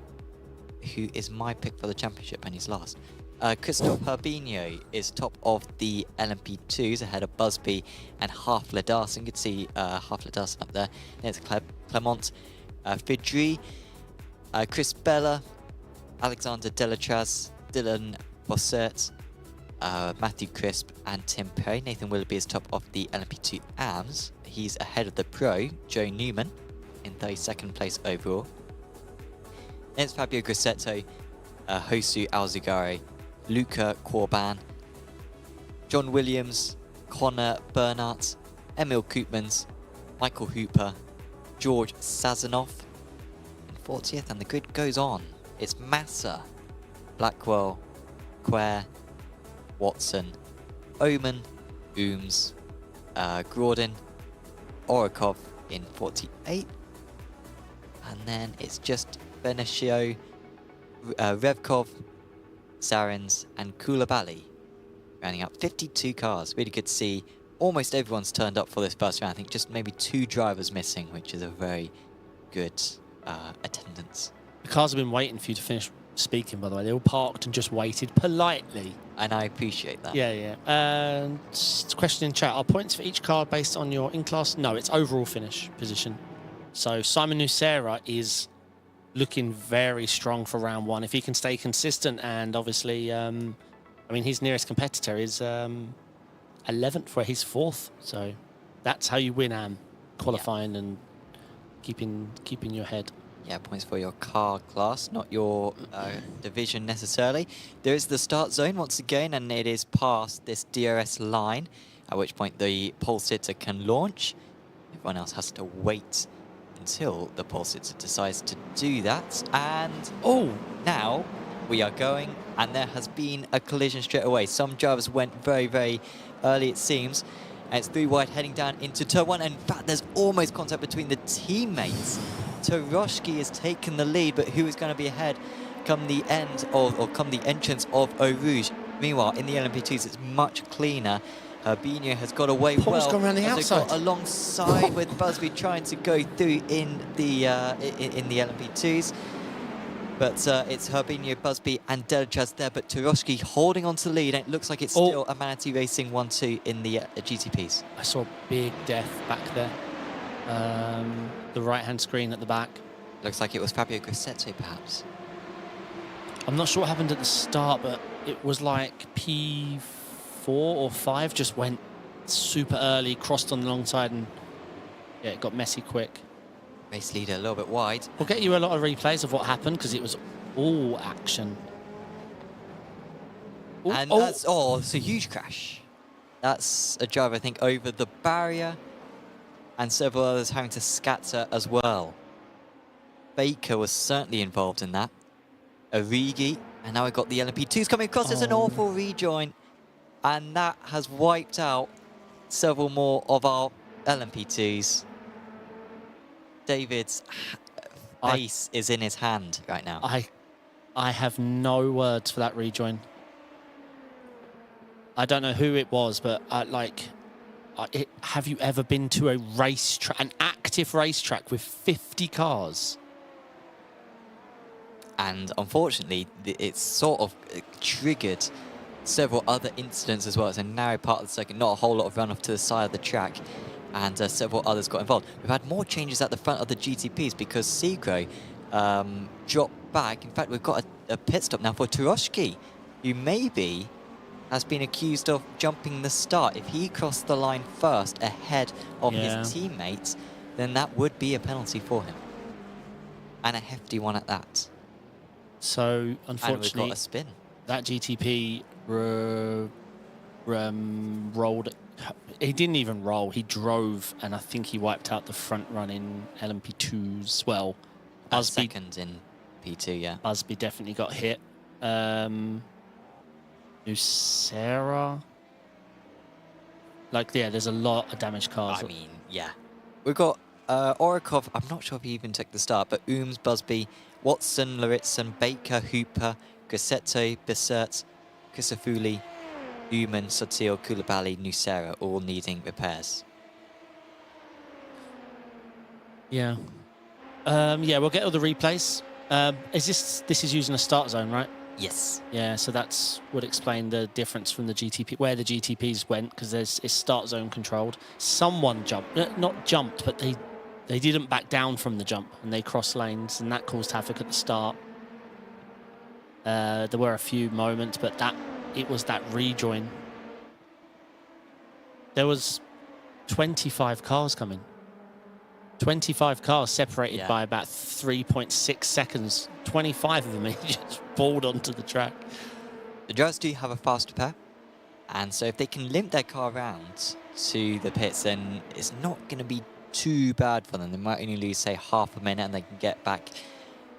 who is my pick for the championship, and he's last. Christophe Herbinho is top of the LMP2s, ahead of Busby and Half Ledarson. You can see Half Ledarson up there. There's Clement Fidri, Chris Bella, Alexander Delatraz, Dylan Bossert, Matthew Crisp, and Tim Perry. Nathan Willoughby is top of the LMP2 AMS. He's ahead of the pro, Joe Newman, in 32nd place overall. Then it's Fabio Grosseto, Hosu Alzugare, Luca Corban, John Williams, Connor Bernhardt, Emil Koopmans, Michael Hooper, George Sazanoff in 40th, and the grid goes on. It's Massa, Blackwell, Quare, Watson, Oman, Ooms, Gordon, Orikov in 48, and then it's just Benicio, Revkov, Sarins, and Koulibaly rounding up 52 cars. Really good to see. Almost everyone's turned up for this first round. I think just maybe 2 drivers missing, which is a very, good attendance. The cars have been waiting for you to finish speaking, by the way. They all parked and just waited politely. And I appreciate that. Yeah, yeah. And question in chat, are points for each car based on your in-class? No, it's overall finish position. So Simon Nucera is looking very strong for round one. If he can stay consistent, and obviously, I mean, his nearest competitor is 11th, where he's 4th. So that's how you win, qualifying and keeping your head. Yeah, points for your car class, not your division necessarily. There is the start zone once again, and it is past this DRS line, at which point the pole sitter can launch. Everyone else has to wait until the pole sitter decides to do that. And oh, now we are going, and there has been a collision straight away. Some drivers went very, very early, it seems. And it's 3 wide heading down into turn 1. And in fact, there's almost contact between the teammates. Taroshki has taken the lead, but who is going to be ahead come the end of, or come the entrance of Eau Rouge? Meanwhile, in the LMP2s, it's much cleaner. Herbinho has got away Paul's well. gone around the outside. Got alongside with Busby trying to go through in the LMP2s. But it's Herbinho, Busby and Delachaz there, but Taroshki holding on to the lead, and it looks like it's still a Manatee Racing 1-2 in the GTPs. I saw a big death back there. The right-hand screen at the back. Looks like it was Fabio Grosseto, perhaps. I'm not sure what happened at the start, but it was like P4 or 5 just went super early, crossed on the long side, and yeah, it got messy quick. Race leader a little bit wide. We'll get you a lot of replays of what happened, because it was all action. Ooh, And that's, it's a huge crash. That's a driver, I think, over the barrier, and several others having to scatter as well. Baker was certainly involved in that. Origi, and now we've got the LMP2s coming across. There's an awful rejoin, and that has wiped out several more of our LMP2s. David's face is in his hand right now. I have no words for that rejoin. I don't know who it was, but have you ever been to a racetrack, an active racetrack with 50 cars? And unfortunately, it's sort of triggered several other incidents as well. It's a narrow part of the circuit, not a whole lot of runoff to the side of the track, and several others got involved. We've had more changes at the front of the GTPs because Segro dropped back. In fact, we've got a pit stop now for Taroshki, who maybe has been accused of jumping the start. If he crossed the line first ahead of his teammates, then that would be a penalty for him. And a hefty one at that. So, unfortunately, and we've got a spin. That GTP rolled. He didn't even roll. He drove, and I think he wiped out the front run in LMP2 as well. Busby, second in P2, yeah. Busby definitely got hit. Nucera. There's a lot of damaged cars. I mean, yeah. We've got Orikov, I'm not sure if he even took the start, but Ooms, Busby, Watson, Lauritsen, Baker, Hooper, Grosseto, Bissert, Kisafuli, Uman, Sotil, Koulibaly, Nucera, all needing repairs. Yeah. We'll get all the replays. This is using a start zone, right? Yes. Yeah, so that's would explain the difference from the GTP, where the GTPs went, because it's start zone controlled. Someone jumped, not jumped, but they didn't back down from the jump, and they crossed lanes, and that caused havoc at the start. There were a few moments, but it was that rejoin. There was 25 cars coming. 25 cars separated by about 3.6 seconds. 25 of them just balled onto the track. The drivers do have a faster pair, and so if they can limp their car around to the pits, then it's not going to be too bad for them. They might only lose, say, half a minute, and they can get back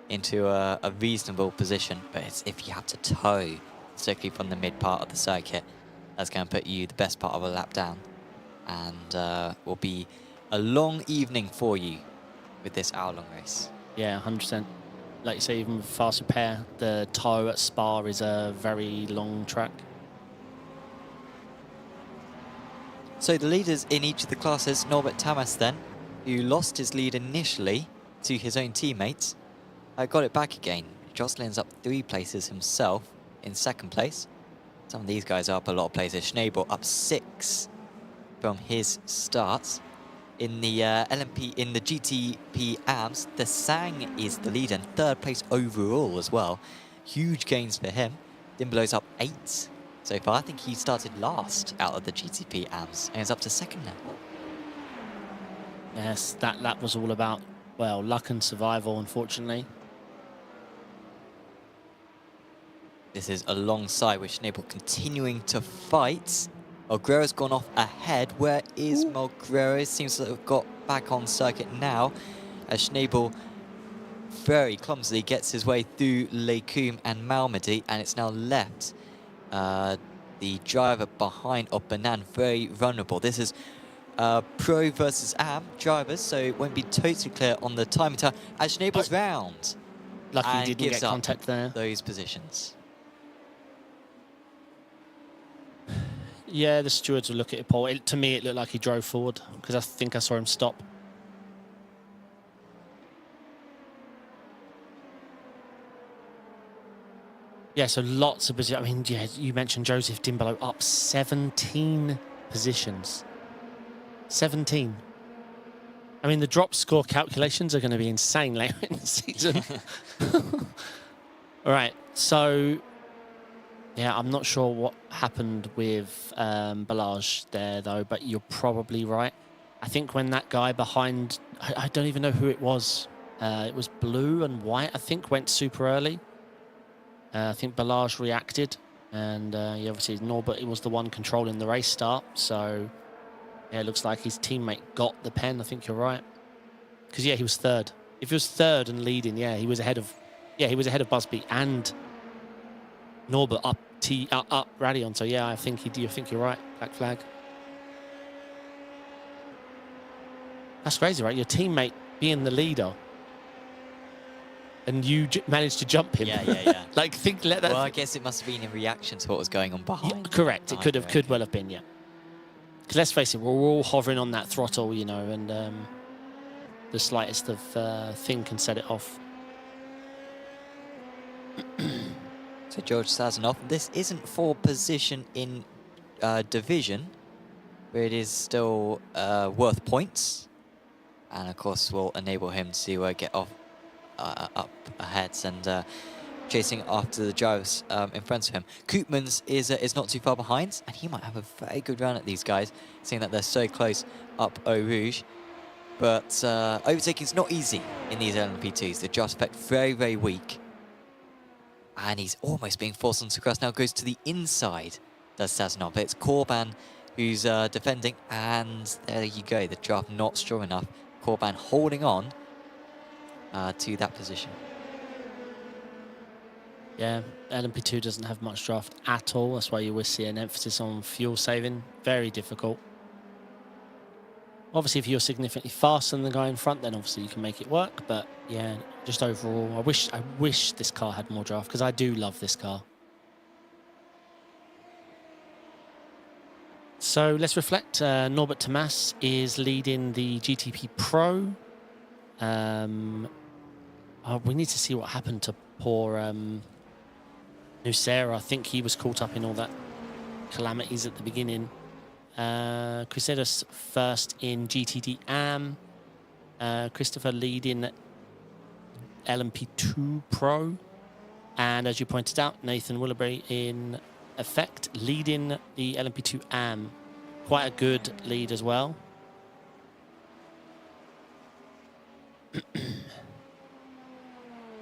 into a reasonable position. But it's if you have to tow, particularly from the mid part of the circuit, that's going to put you the best part of a lap down, and will be a long evening for you with this hour-long race. Yeah, 100%. Like you say, even with fast repair, the tow at Spa is a very long track. So the leaders in each of the classes, Norbert Tamas then, who lost his lead initially to his own teammates. Got it back again. Jocelyn's up 3 places himself in 2nd place. Some of these guys are up a lot of places. Schnabel up 6 from his starts. In the LMP, in the GTP AMS, the Sang is the leader and 3rd place overall as well. Huge gains for him. Dimbalo's up 8 so far. I think he started last out of the GTP AMS and is up to 2nd now. Yes, that was all about, well, luck and survival, unfortunately. This is alongside with Schnabel continuing to fight. Mulgrero's gone off ahead. Where is Mulgrero? Seems to have got back on circuit now, as Schnabel very clumsily gets his way through Lekum and Malmedy, and it's now left the driver behind of Banan very vulnerable. This is Pro versus Am drivers, so it won't be totally clear on the time attack as Schnabel's round. Lucky And he didn't gives get up contact there. those positions. Yeah, the stewards will look at it, Paul. To me, it looked like he drove forward because I think I saw him stop. Yeah, so lots of positions. I mean, yeah, you mentioned Joseph Dimbalo up 17 positions. 17. I mean, the drop score calculations are going to be insane later in the season. All right, so yeah, I'm not sure what happened with Balazs there, though, but you're probably right. I think when that guy behind, I don't even know who it was blue and white, I think, went super early. I think Balazs reacted, and yeah, obviously Norbert was the one controlling the race start, so yeah, it looks like his teammate got the pen. I think you're right. Because, yeah, he was 3rd. If he was 3rd and leading, yeah, he was ahead of Busby and Norbert up Radion. So, yeah, I think you're right. Black flag. That's crazy, right? Your teammate being the leader and you managed to jump him. Yeah. Like, let that. Well, I guess it must have been in reaction to what was going on behind. Yeah, correct. It could well have been, yeah. Because let's face it, we're all hovering on that throttle, you know, and the slightest of thing can set it off. So George Sazonov, this isn't for position in division, but it is still worth points, and of course will enable him to get off up ahead and chasing after the drivers in front of him. Koopmans is not too far behind, and he might have a very good run at these guys, seeing that they're so close up Eau Rouge. But overtaking is not easy in these LMP2s. The draft spec very, very weak. And he's almost being forced onto grass. Now goes to the inside, does Sazonov. It's Corban who's defending, and there you go. The draft not strong enough. Corban holding on to that position. Yeah, LMP2 doesn't have much draft at all. That's why you always see an emphasis on fuel saving. Very difficult. Obviously, if you're significantly faster than the guy in front, then obviously you can make it work. But yeah, just overall, I wish this car had more draft, because I do love this car. So let's reflect. Norbert Tomas is leading the GTP Pro. We need to see what happened to poor Nucera. I think he was caught up in all that calamities at the beginning. Crusaders first in GTD AM. Christopher leading LMP2 Pro. And as you pointed out, Nathan Willoughby in effect leading the LMP2 AM. Quite a good lead as well.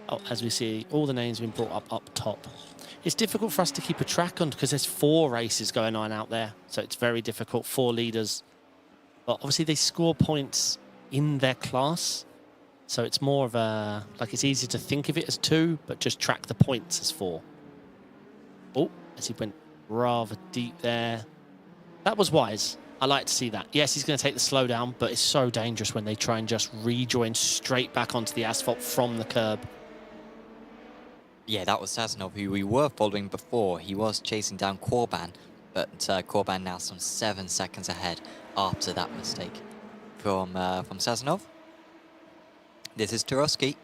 Oh, as we see, all the names have been brought up top. It's difficult for us to keep a track on because there's 4 races going on out there. So it's very difficult, 4 leaders. But obviously they score points in their class. So it's more of a, like, it's easy to think of it as 2, but just track the points as 4. Oh, as he went rather deep there. That was wise. I like to see that. Yes, he's going to take the slowdown, but it's so dangerous when they try and just rejoin straight back onto the asphalt from the curb. Yeah, that was Sazonov, who we were following before. He was chasing down Corban, but Corban now some 7 seconds ahead after that mistake from Sazonov. This is Tarowski,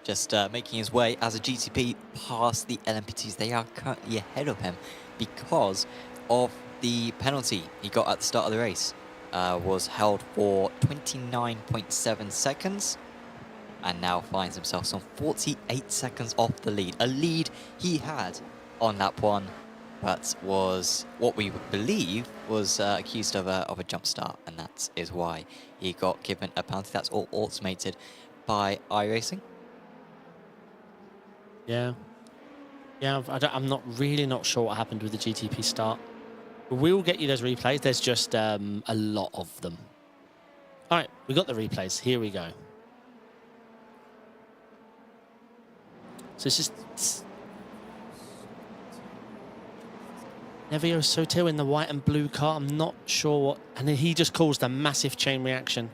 just making his way as a GTP past the LMP2s. They are currently ahead of him because of the penalty he got at the start of the race. Was held for 29.7 seconds and now finds himself some 48 seconds off the lead. A lead he had on lap 1, but was what we believe was accused of a jump start, and that is why he got given a penalty. That's all automated by iRacing. Yeah. Yeah, I'm not sure what happened with the GTP start. We will get you those replays. There's just a lot of them. All right, we got the replays. Here we go. So it's just Nevio Sotil in the white and blue car. I'm not sure what, and then he just caused a massive chain reaction.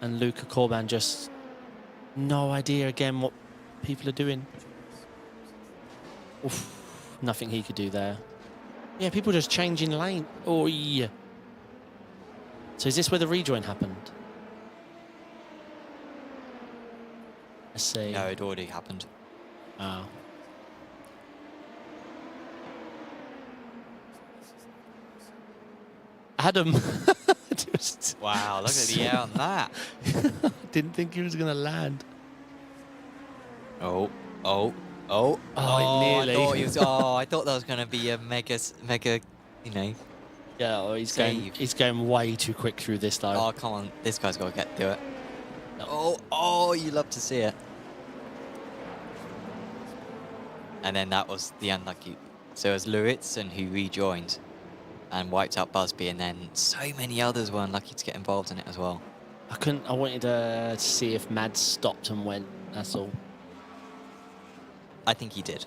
And Luca Corban just no idea again what people are doing. Oof. Nothing he could do there. Yeah, people just changing lane. Oh, yeah. So is this where the rejoin happened? Let's see. No, it already happened. Oh. Adam. Wow, look at the air on that. Didn't think he was going to land. Oh. Nearly. I thought that was going to be a mega, you know. Yeah, he's going way too quick through this though. Oh, come on. This guy's got to get through it. No. Oh, you love to see it. And then that was the unlucky. So it was Luritzen who rejoined and wiped out Busby, and then so many others were unlucky to get involved in it as well. I wanted to see if Mads stopped and went, that's all. I think he did.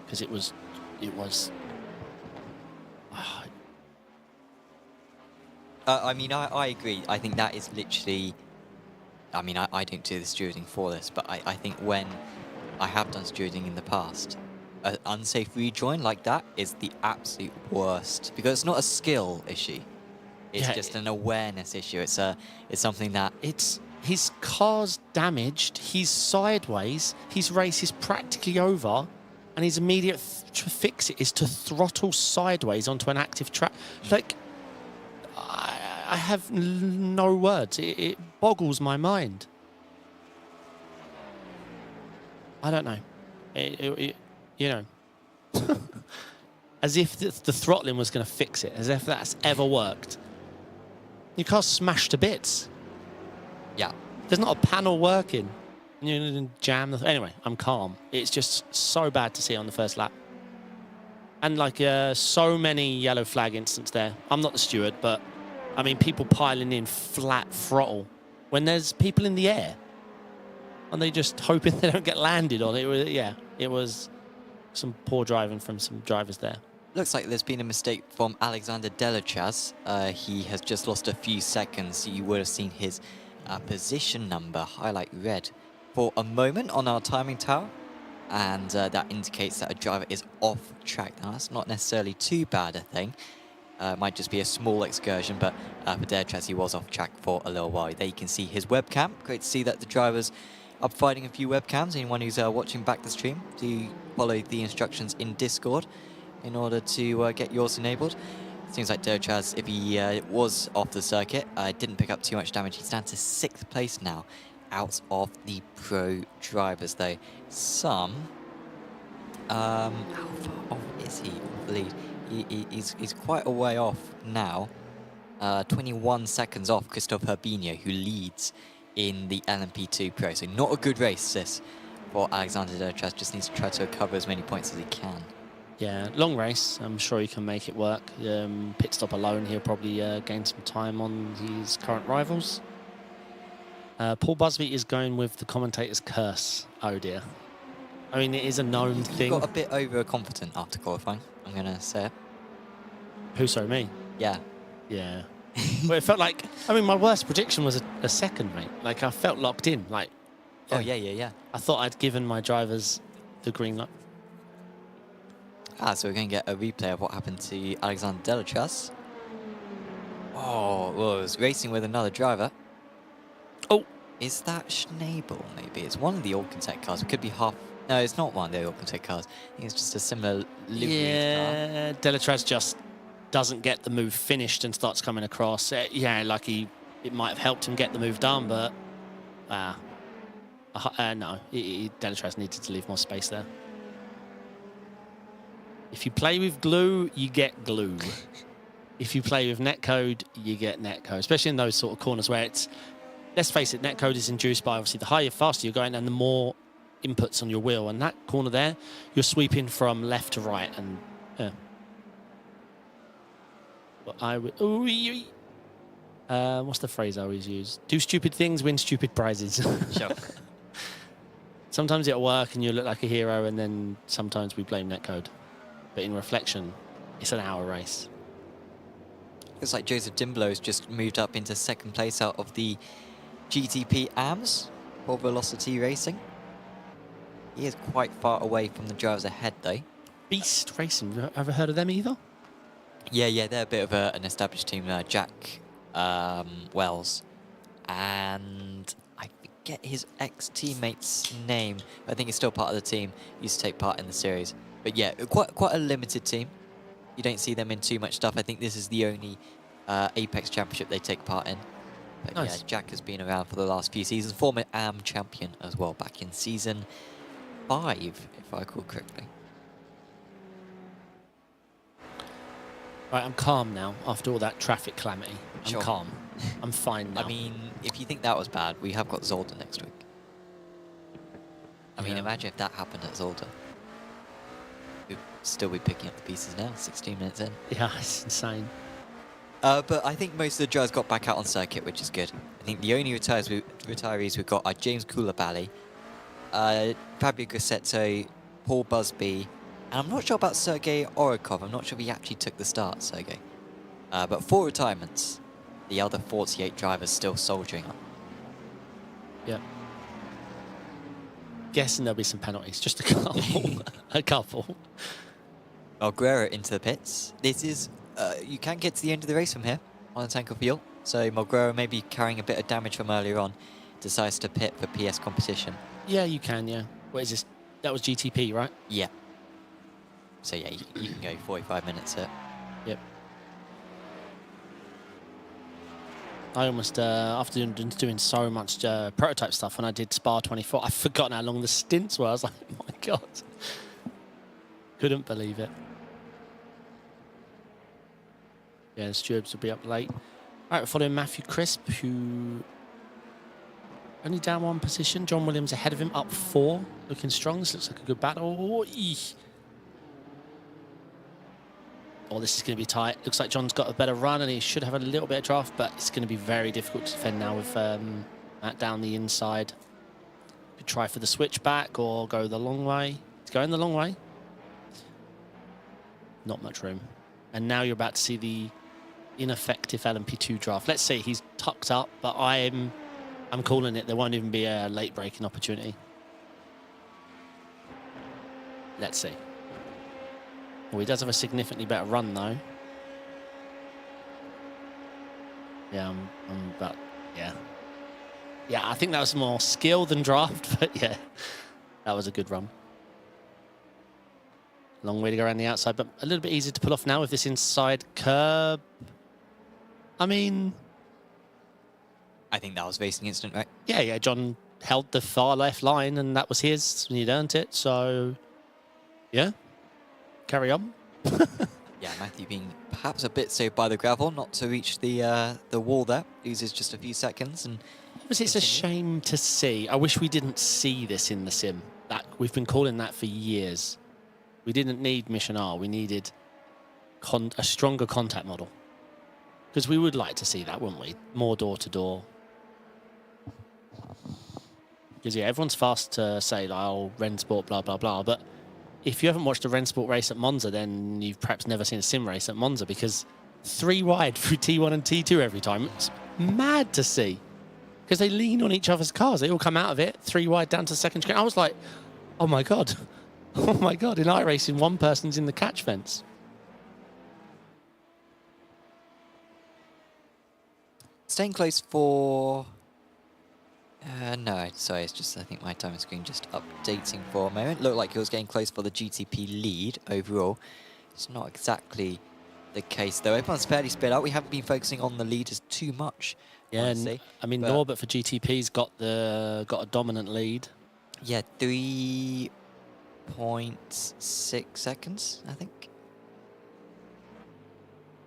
Because it was... I mean, I agree. I think that is literally... I mean, I don't do the stewarding for this, but I think when I have done stewarding in the past, an unsafe rejoin like that is the absolute worst. Because it's not a skill issue. It's just an awareness issue. It's something that... His car's damaged, he's sideways, his race is practically over, and his immediate fix it is to throttle sideways onto an active track. Like, I have no words. It boggles my mind. I don't know. You know. As if the throttling was going to fix it, as if that's ever worked. Your car's smashed to bits. Yeah. There's not a panel working. You jam. Anyway, I'm calm. It's just so bad to see on the first lap. And like so many yellow flag incidents there. I'm not the steward, but I mean people piling in flat throttle when there's people in the air. And they just hoping they don't get landed on it. It was some poor driving from some drivers there. Looks like there's been a mistake from Alexander Delachaz. He has just lost a few seconds. You would have seen his position number highlight red for a moment on our timing tower, and that indicates that a driver is off track. Now that's not necessarily too bad a thing. Might just be a small excursion, but for Delachaz he was off track for a little while. There you can see his webcam. Great to see that the drivers are providing a few webcams. Anyone who's watching back the stream, do follow the instructions in Discord in order to get yours enabled. Seems like Delachaz, if he was off the circuit, didn't pick up too much damage. He's down to 6th place now, out of the pro drivers, though. Some... how far off is he off the lead? He's quite a way off now. 21 seconds off Christophe Herbinho, who leads in the LMP2 Pro. So not a good race, this, for Alexander Delachaz. Just needs to try to recover as many points as he can. Yeah, long race. I'm sure he can make it work. Pit stop alone, he'll probably gain some time on his current rivals. Paul Busby is going with the commentator's curse. Oh dear. I mean, it is a known thing. He got a bit overconfident after qualifying, I'm going to say it. Who, sorry, me? Yeah. Yeah. Well, it felt like, I mean, my worst prediction was a second, mate. Like, I felt locked in. Like, Oh, yeah. I thought I'd given my drivers the green light. So we're going to get a replay of what happened to Alexander Delachaz. Oh, well, it was racing with another driver. Is that Schnabel, maybe? It's one of the Alcantech cars. It could be half... No, it's not one of the Alcantech cars. I think it's just a similar livery Yeah, Delatraz just doesn't get the move finished and starts coming across. Yeah, like it might have helped him get the move done, but no, Delatraz needed to leave more space there. If you play with glue, you get glue. If you play with netcode, you get netcode, especially in those sort of corners where it's, let's face it, netcode is induced by obviously the higher, faster you're going and the more inputs on your wheel. And that corner there, you're sweeping from left to right. And yeah. Well, I would. What's the phrase I always use? Do stupid things, win stupid prizes. Sure. Sometimes it'll work and you look like a hero, and then sometimes we blame netcode. But in reflection, it's an hour race. Looks like Joseph Dimblow has just moved up into second place out of the GTP AMS for Velocity Racing. He is quite far away from the drivers ahead, though. Beast Racing, have you ever heard of them either? Yeah, they're a bit of an established team. Jack Wells, and I forget his ex-teammate's name. I think he's still part of the team. He used to take part in the series. But yeah, quite a limited team. You don't see them in too much stuff. I think this is the only Apex Championship they take part in. But nice. Yeah, Jack has been around for the last few seasons. Former AM champion as well, back in season 5, if I recall correctly. Right, I'm calm now after all that traffic calamity. I'm Sure. calm. I'm fine now. I mean, if you think that was bad, we have got Zolder next week. I mean, imagine if that happened at Zolder. We'd still be picking up the pieces now, 16 minutes in. Yeah, it's insane. But I think most of the drivers got back out on circuit, which is good. I think the only retirees we've got are James Koulibaly, Fabio Grassetto, Paul Busby, and I'm not sure about Sergei Orikov. I'm not sure if he actually took the start, Sergei. But 4 retirements. The other 48 drivers still soldiering on. Yeah. Guessing there'll be some penalties. Just a couple. A couple. Malguero into the pits. This is... you can get to the end of the race from here on a tank of fuel. So Malguero, maybe carrying a bit of damage from earlier on, decides to pit for PS competition. Yeah, you can, yeah. What is this? That was GTP, right? Yeah. So yeah, you can go 45 minutes at... Yep. I almost, after doing so much prototype stuff, when I did Spa 24, I've forgotten how long the stints were. I was like, oh my God. Couldn't believe it. Yeah, the stewards will be up late. All right, we're following Matthew Crisp, who only down 1 position. John Williams ahead of him, up 4. Looking strong. This looks like a good battle. Oh, this is going to be tight. Looks like John's got a better run and he should have a little bit of draft, but it's going to be very difficult to defend now with Matt down the inside. Could try for the switchback or go the long way. He's going the long way. Not much room. And now you're about to see the ineffective LMP2 draft. Let's see, he's tucked up, but I'm calling it. There won't even be a late braking opportunity. Let's see. Well, he does have a significantly better run, though. Yeah, Yeah, I think that was more skill than draft, but yeah, that was a good run. Long way to go around the outside, but a little bit easier to pull off now with this inside curb. I mean... I think that was racing incident, right? Yeah, John held the far left line, and that was his, and he'd earned it, so... Yeah. Carry on. Yeah, Matthew being perhaps a bit saved by the gravel, not to reach the wall there. Loses just a few seconds. And Obviously, it's a shame to see. I wish we didn't see this in the sim. We've been calling that for years. We didn't need Mission R. We needed a stronger contact model. Because we would like to see that, wouldn't we? More door-to-door. Because, yeah, everyone's fast to say, like, oh, Rennsport, blah, blah, blah. But if you haven't watched a Rennsport race at Monza, then you've perhaps never seen a sim race at Monza, because 3 wide through T1 and T2 every time. It's mad to see. Because they lean on each other's cars. They all come out of it, 3 wide down to the second screen. I was like, oh, my God. Oh, my God. In iRacing, one person's in the catch fence. staying close for No, sorry, it's just I think my timer screen just updating for a moment. Looked like it was getting close for the GTP lead overall. It's not exactly the case though. Everyone's fairly spread out. We haven't been focusing on the leaders too much. Yeah, Honestly. I mean, But Norbert for GTP's got a dominant lead. yeah, 3.6 seconds, I think.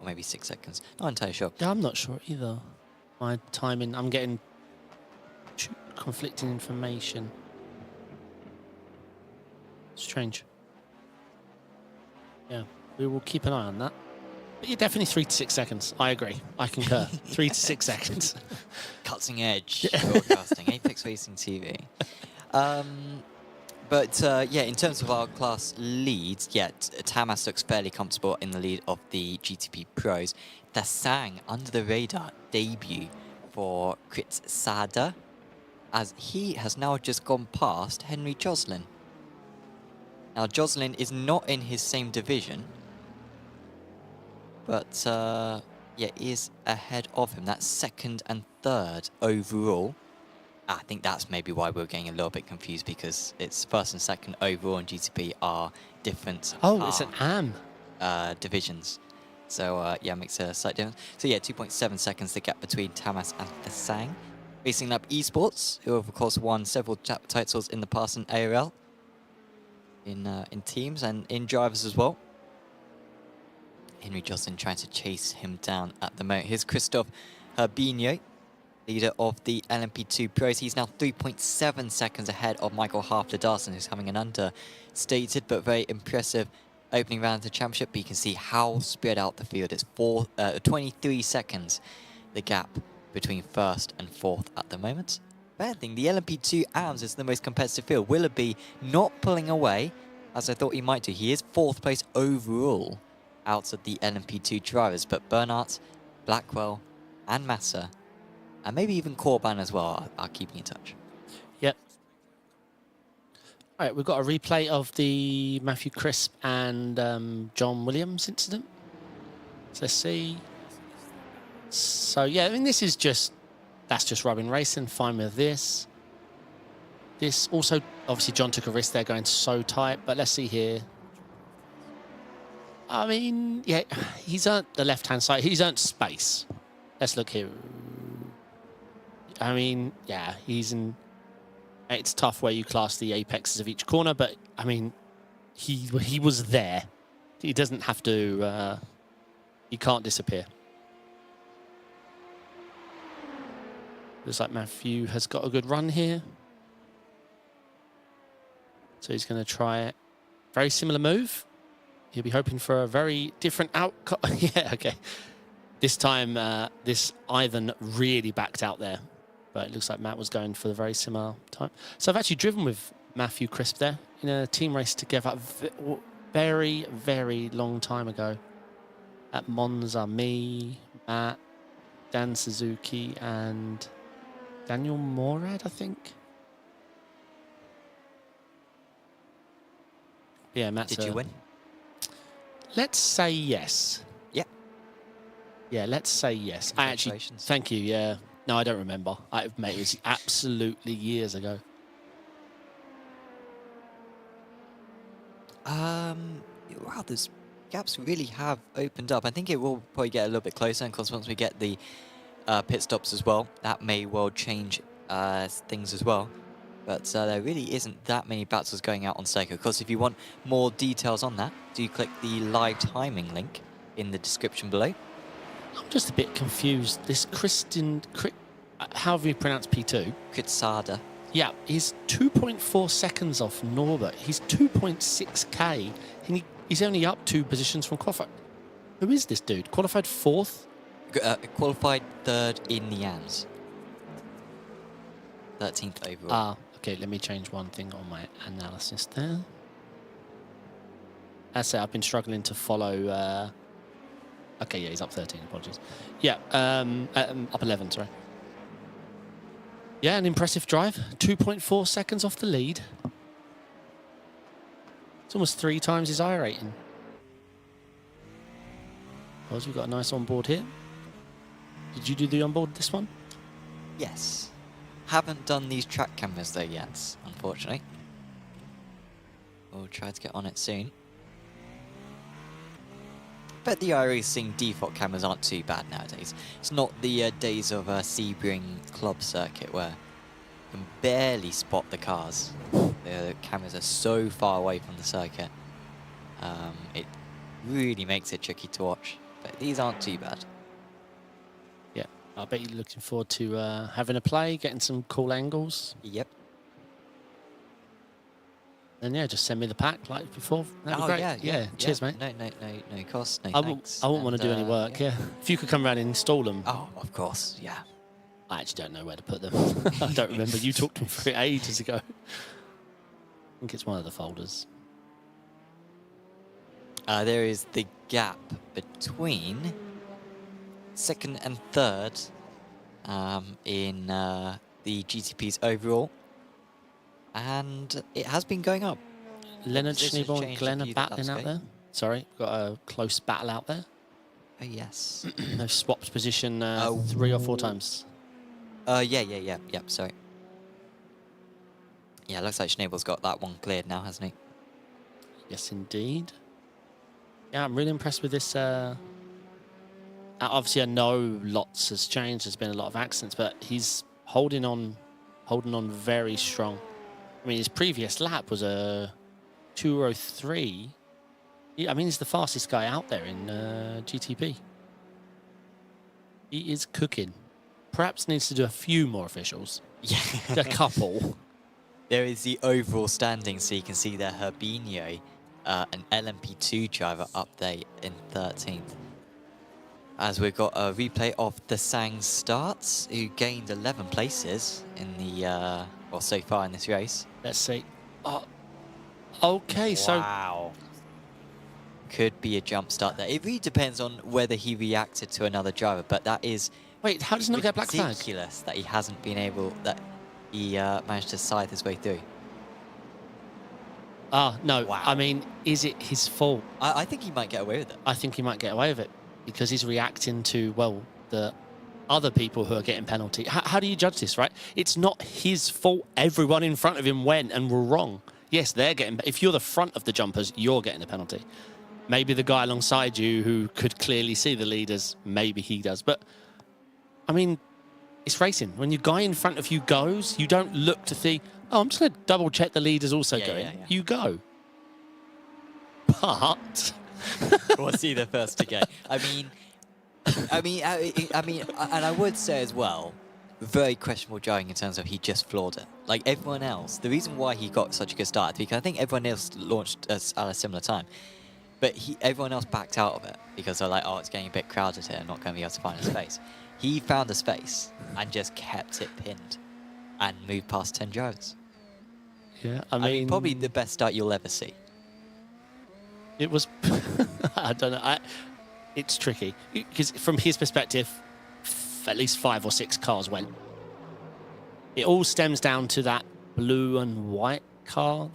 Or maybe 6 seconds. Not entirely sure. Yeah, I'm not sure either. My timing, I'm getting conflicting information. Strange. Yeah, we will keep an eye on that. But you're definitely 3 to 6 seconds. I agree. I concur. 3 to 6 seconds. Cutting edge broadcasting, Apex Racing TV. Yeah, in terms of our class leads, yeah, Tamas looks fairly comfortable in the lead of the GTP pros. The Sang under the radar debut for Kritz Sada, as he has now just gone past Henry Joslin. Now, Joslin is not in his same division, but yeah, is ahead of him. That's second and third overall. I think that's maybe why we're getting a little bit confused, because it's first and second overall and GTP are different. Oh, it's an AM. Divisions. So yeah, makes a slight difference. So yeah, 2.7 seconds the gap between Tamas and the Sang. Racing Lab Esports, who have of course won several titles in the past in ARL, in teams and in drivers as well. Henry Johnson trying to chase him down at the moment. Here's Christoph Herbinho, leader of the LMP2 pros. He's now 3.7 seconds ahead of Michael Halfler-Darson, who's having an understated but very impressive opening round of the championship. But you can see how spread out the field is. 23 seconds, the gap between first and fourth at the moment. Bad thing, the LMP2 ARMS is the most competitive field. Willoughby not pulling away, as I thought he might do. He is fourth place overall out of the LMP2 drivers, but Bernhardt, Blackwell, and Massa, and maybe even Corban as well, are keeping in touch. Yep. All right, we've got a replay of the Matthew Crisp and John Williams incident. So let's see. So yeah, I mean, this is just, that's just rubbing racing. Fine with this. This also, obviously, John took a risk there going so tight, but let's see here. I mean, yeah, he's earned the left-hand side. He's earned space. Let's look here. I mean, yeah, he's in. It's tough where you class the apexes of each corner, but I mean, he was there. He doesn't have to. He can't disappear. Looks like Matthew has got a good run here. So he's going to try it. Very similar move. He'll be hoping for a very different outcome. Yeah, okay. This time, this Ivan really backed out there. But it looks like Matt was going for the very similar time. So I've actually driven with Matthew Crisp there in a team race together very, very long time ago. At Monza, me, Matt, Dan Suzuki, and Daniel Morad, I think. Yeah, Matt's Did you win? Let's say yes. Yeah. Yeah, let's say yes. I actually, thank you, yeah. No, I don't remember. Mate, it was absolutely years ago. Wow, those gaps really have opened up. I think it will probably get a little bit closer, and of course, once we get the pit stops as well, that may well change things as well. But there really isn't that many battles going out on Seiko. Of course, if you want more details on that, do click the live timing link in the description below. I'm just a bit confused. This however you pronounce P2? Kritsada. Yeah, he's 2.4 seconds off Norbert. He's 2.6k, and he's only up 2 positions from qualified. Who is this dude? Qualified 4th? Qualified 3rd in the AMS. 13th overall. Ah, okay, let me change one thing on my analysis there. That's it, I've been struggling to follow... Okay, yeah, he's up 13, apologies. Yeah, up 11, sorry. Yeah, an impressive drive. 2.4 seconds off the lead. It's almost 3 times his I rating. Well, we've got a nice onboard here. Did you do the onboard this one? Yes. Haven't done these track cameras though yet, unfortunately. We'll try to get on it soon. But the iRacing default cameras aren't too bad nowadays. It's not the days of Sebring Club Circuit where you can barely spot the cars. The cameras are so far away from the circuit. It really makes it tricky to watch. But these aren't too bad. Yeah, I bet you're looking forward to having a play, getting some cool angles. Yep. And yeah, just send me the pack like before. That'd be great. Yeah. Cheers, mate. No cost, no I thanks. wouldn't want to do any work, yeah. If you could come around and install them. Oh, of course, yeah. I actually don't know where to put them. I don't remember. You talked to me through it ages ago. I think it's one of the folders. There is the gap between second and third in the GTP's overall. And it has been going up. Leonard Positions Schneebel and changed Glenn a are few, battling that's out great. there. Sorry, got a close battle out there. Oh, yes. They've swapped position 3 or 4 times. Yep, sorry. Yeah, looks like Schneebel's got that one cleared now, hasn't he? Yes, indeed. Yeah, I'm really impressed with this. Obviously, I know lots has changed. There's been a lot of accidents, but he's holding on very strong. I mean, his previous lap was a 2:03. I mean, he's the fastest guy out there in GTP. He is cooking. Perhaps needs to do a few more officials. Yeah. A couple. There is the overall standing, so you can see there Herbinho, an LMP2 driver, up there in 13th. As we've got a replay of the Sang starts, who gained 11 places in the, well, so far in this race. Let's see. Oh, okay, so Wow. Could be a jump start there. It really depends on whether he reacted to another driver, but that is wait, how does he not get black flag? ridiculous that he hasn't been able, that he managed to scythe his way through. Ah, no. Wow. I mean, is it his fault? I think he might get away with it. I think he might get away with it because he's reacting to, well, the other people who are getting penalty. How do you judge this, right? It's not his fault. Everyone in front of him went and were wrong. Yes, they're getting... If you're the front of the jumpers, you're getting a penalty. Maybe the guy alongside you who could clearly see the leaders, maybe he does. But, I mean, it's racing. When your guy in front of you goes, you don't look to see, oh, I'm just going to double check the leaders also going. Yeah. You go. But... Was he the first to go? I mean, and I would say as well, very questionable driving in terms of he just floored it. Like everyone else, the reason why he got such a good start, because I think everyone else launched at a similar time, but everyone else backed out of it because they're like, oh, it's getting a bit crowded here, I'm not going to be able to find a space. He found a space and just kept it pinned and moved past 10 drivers. Yeah, I mean, probably the best start you'll ever see. It was, I don't know. It's tricky because from his perspective, at least 5 or 6 cars went. It all stems down to that blue and white car.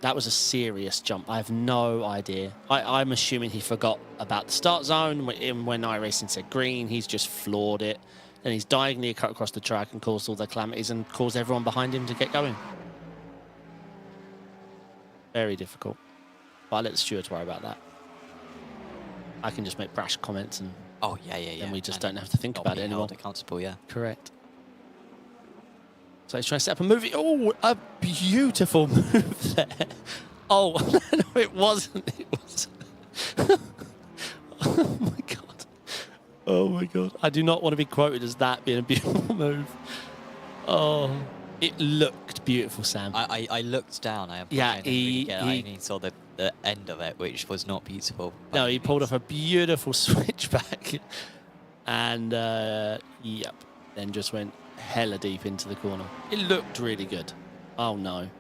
That was a serious jump. I have no idea. I'm assuming he forgot about the start zone when iRacing said green. He's just floored it. Then he's diagonally cut across the track and caused all the calamities and caused everyone behind him to get going. Very difficult. But I'll let the stewards worry about that. I can just make brash comments and then we just don't have to think about it anymore. Accountable, yeah. Correct. So he's trying to set up a movie. Oh, a beautiful move there. Oh, no, it wasn't. It was. Oh my god. Oh my god. I do not want to be quoted as that being a beautiful move. Oh, it looked beautiful, Sam. I looked down. I only saw the end of it, which was not beautiful. No, he pulled off a beautiful switchback. And, yep, then just went hella deep into the corner. It looked really good. Oh, no.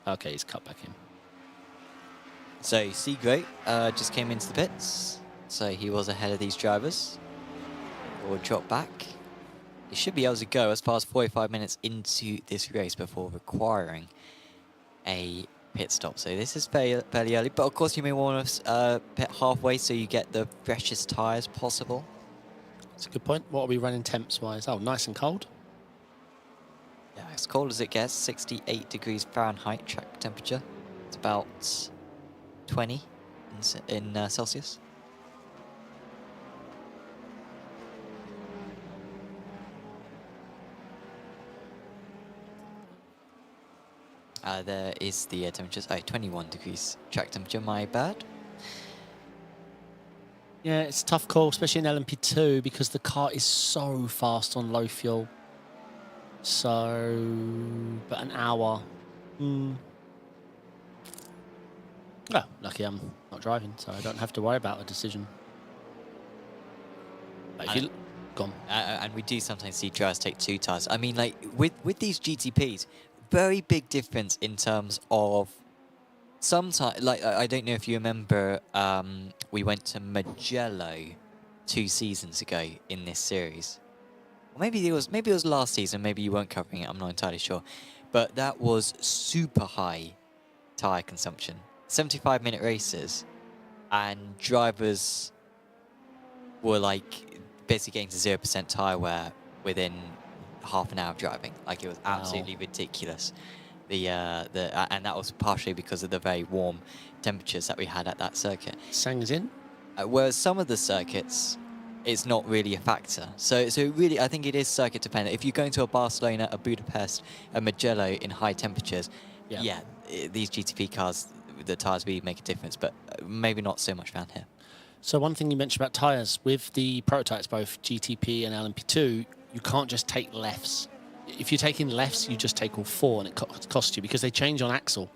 Okay, he's cut back in. So, Seagray just came into the pits. So, he was ahead of these drivers. Or drop back. He should be able to go as far as 45 minutes into this race before requiring a pit stop. So this is fairly early, but of course you may want to pit halfway so you get the freshest tyres possible. That's a good point. What are we running temps-wise? Oh, nice and cold. Yeah, as cold as it gets, 68 degrees Fahrenheit track temperature. It's about 20 in Celsius. There is the temperatures. 21 degrees track temperature, my bad. Yeah, it's a tough call, especially in LMP2, because the car is so fast on low fuel. So, but an hour. Oh, lucky I'm not driving, so I don't have to worry about a decision. But if you gone. And we do sometimes see drivers take 2 tires. I mean, like with these GTPs, very big difference in terms of sometimes. Like I don't know if you remember, we went to Mugello 2 seasons ago in this series. Or maybe it was last season. Maybe you weren't covering it. I'm not entirely sure. But that was super high tire consumption. 75-minute races, and drivers were like basically getting to 0% tire wear within half an hour of driving. Like, it was absolutely ridiculous. And that was partially because of the very warm temperatures that we had at that circuit. Sang's in. Whereas some of the circuits, it's not really a factor. So really, I think it is circuit dependent. If you're going to a Barcelona, a Budapest, a Mugello in high temperatures, these GTP cars, the tyres really make a difference, but maybe not so much around here. So one thing you mentioned about tyres, with the prototypes, both GTP and LMP2, you can't just take lefts. If you're taking lefts, you just take all 4, and it costs you, because they change on axle.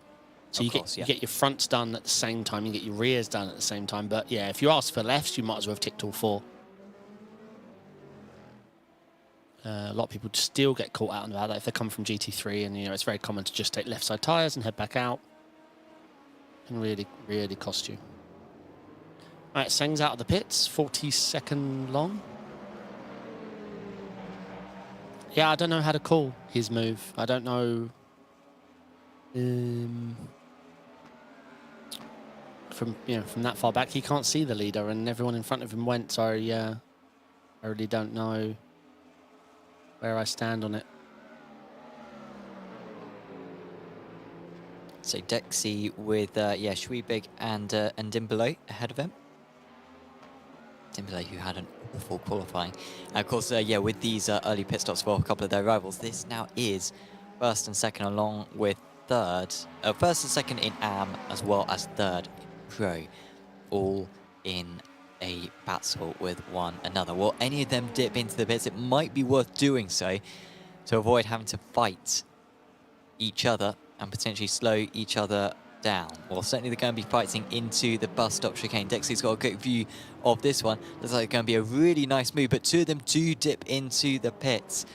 So you get your fronts done at the same time, you get your rears done at the same time. But yeah, if you ask for lefts, you might as well have ticked all 4. A lot of people still get caught out on that if they come from GT3, and it's very common to just take left side tyres and head back out. Can really, really cost you. All right, Seng's out of the pits, 40-second long. Yeah, I don't know how to call his move. I don't know. From that far back, he can't see the leader, and everyone in front of him went. So yeah, I really don't know where I stand on it. So Dexy with Schwiebig and Dimbolo ahead of him. Dimbolo, who had an awful qualifying. And of course, with these early pit stops for a couple of their rivals, this now is first and second, along with third. First and second in AM, as well as third in Pro, all in a battle with one another. Will any of them dip into the pits? It might be worth doing so to avoid having to fight each other and potentially slow each other down. Well, certainly they're going to be fighting into the bus stop chicane. Dexy's got a good view of this one. Looks like it's going to be a really nice move, but 2 of them do dip into the pits.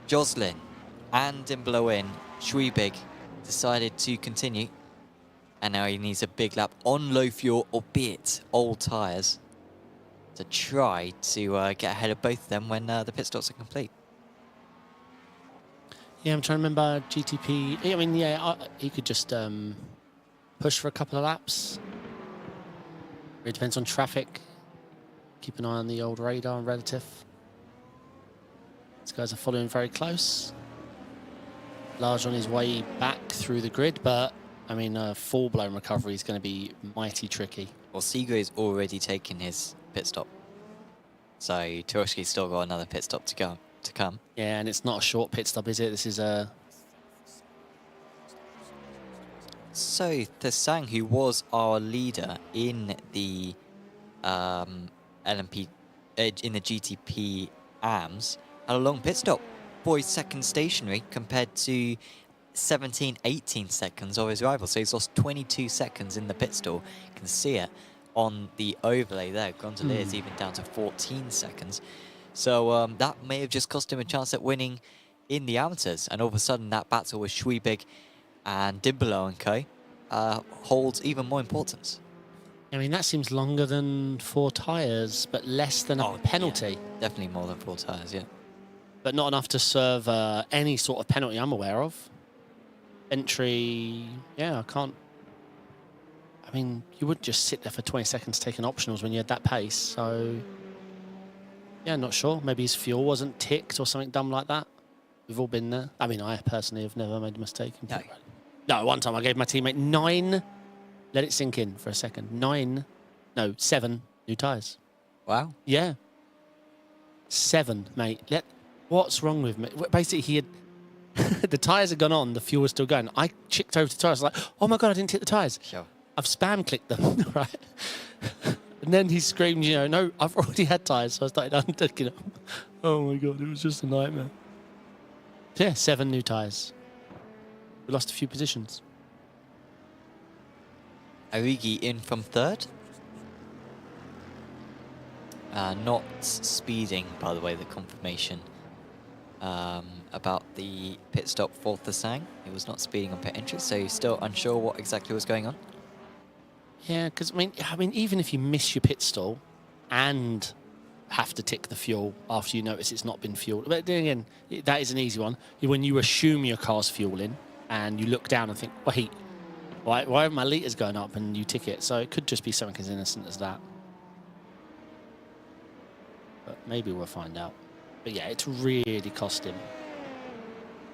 Joslin and Dimbolo in. Schwiebig decided to continue, and now he needs a big lap on low fuel, albeit old tyres, to try to get ahead of both of them when the pit stops are complete. Yeah, I'm trying to remember GTP. I mean, he could just push for a couple of laps. It depends on traffic. Keep an eye on the old radar and relative. These guys are following very close. Large on his way back through the grid, but I mean, a full-blown recovery is going to be mighty tricky. Well, Seagray's already taken his pit stop, so Turoshki's still got another pit stop to come. Yeah, and it's not a short pit stop, is it? This is a... So, Thesang, who was our leader in the LMP, in the GTP AMS, had a long pit stop. 40 seconds stationary compared to 18 seconds of his rival. So he's lost 22 seconds in the pit stall. You can see it on the overlay there. Gondolier is even down to 14 seconds. So that may have just cost him a chance at winning in the amateurs. And all of a sudden, that battle with Schwiebig and Dimbolo and co holds even more importance. I mean, that seems longer than 4 tyres, but less than a penalty. Yeah, definitely more than 4 tyres, yeah. But not enough to serve any sort of penalty I'm aware of. Entry, yeah, I can't... I mean, you wouldn't just sit there for 20 seconds taking optionals when you had that pace, so... Yeah, not sure. Maybe his fuel wasn't ticked or something dumb like that. We've all been there. I mean, I personally have never made a mistake. No. No, one time I gave my teammate 9. Let it sink in for a second. 7 new tyres. Wow. Yeah. 7, mate. What's wrong with me? Basically, he had the tyres had gone on, the fuel was still going. I chicked over to the tyres, like, oh my God, I didn't hit the tyres. Sure. I've spam clicked them, right? And then he screamed, no, I've already had tyres. So I started untucking them. Oh my God, it was just a nightmare. Yeah, 7 new tyres. We lost a few positions. Origi in from 3rd. Not speeding, by the way, the confirmation about the pit stop for Thesang. He was not speeding on pit entry, so you're still unsure what exactly was going on. Yeah, because I mean, even if you miss your pit stall and have to tick the fuel after you notice it's not been fueled, but then again, that is an easy one. When you assume your car's fueling and you look down and think, wait, why are my litres going up, and you tick it? So it could just be something as innocent as that. But maybe we'll find out. But yeah, it's really cost him.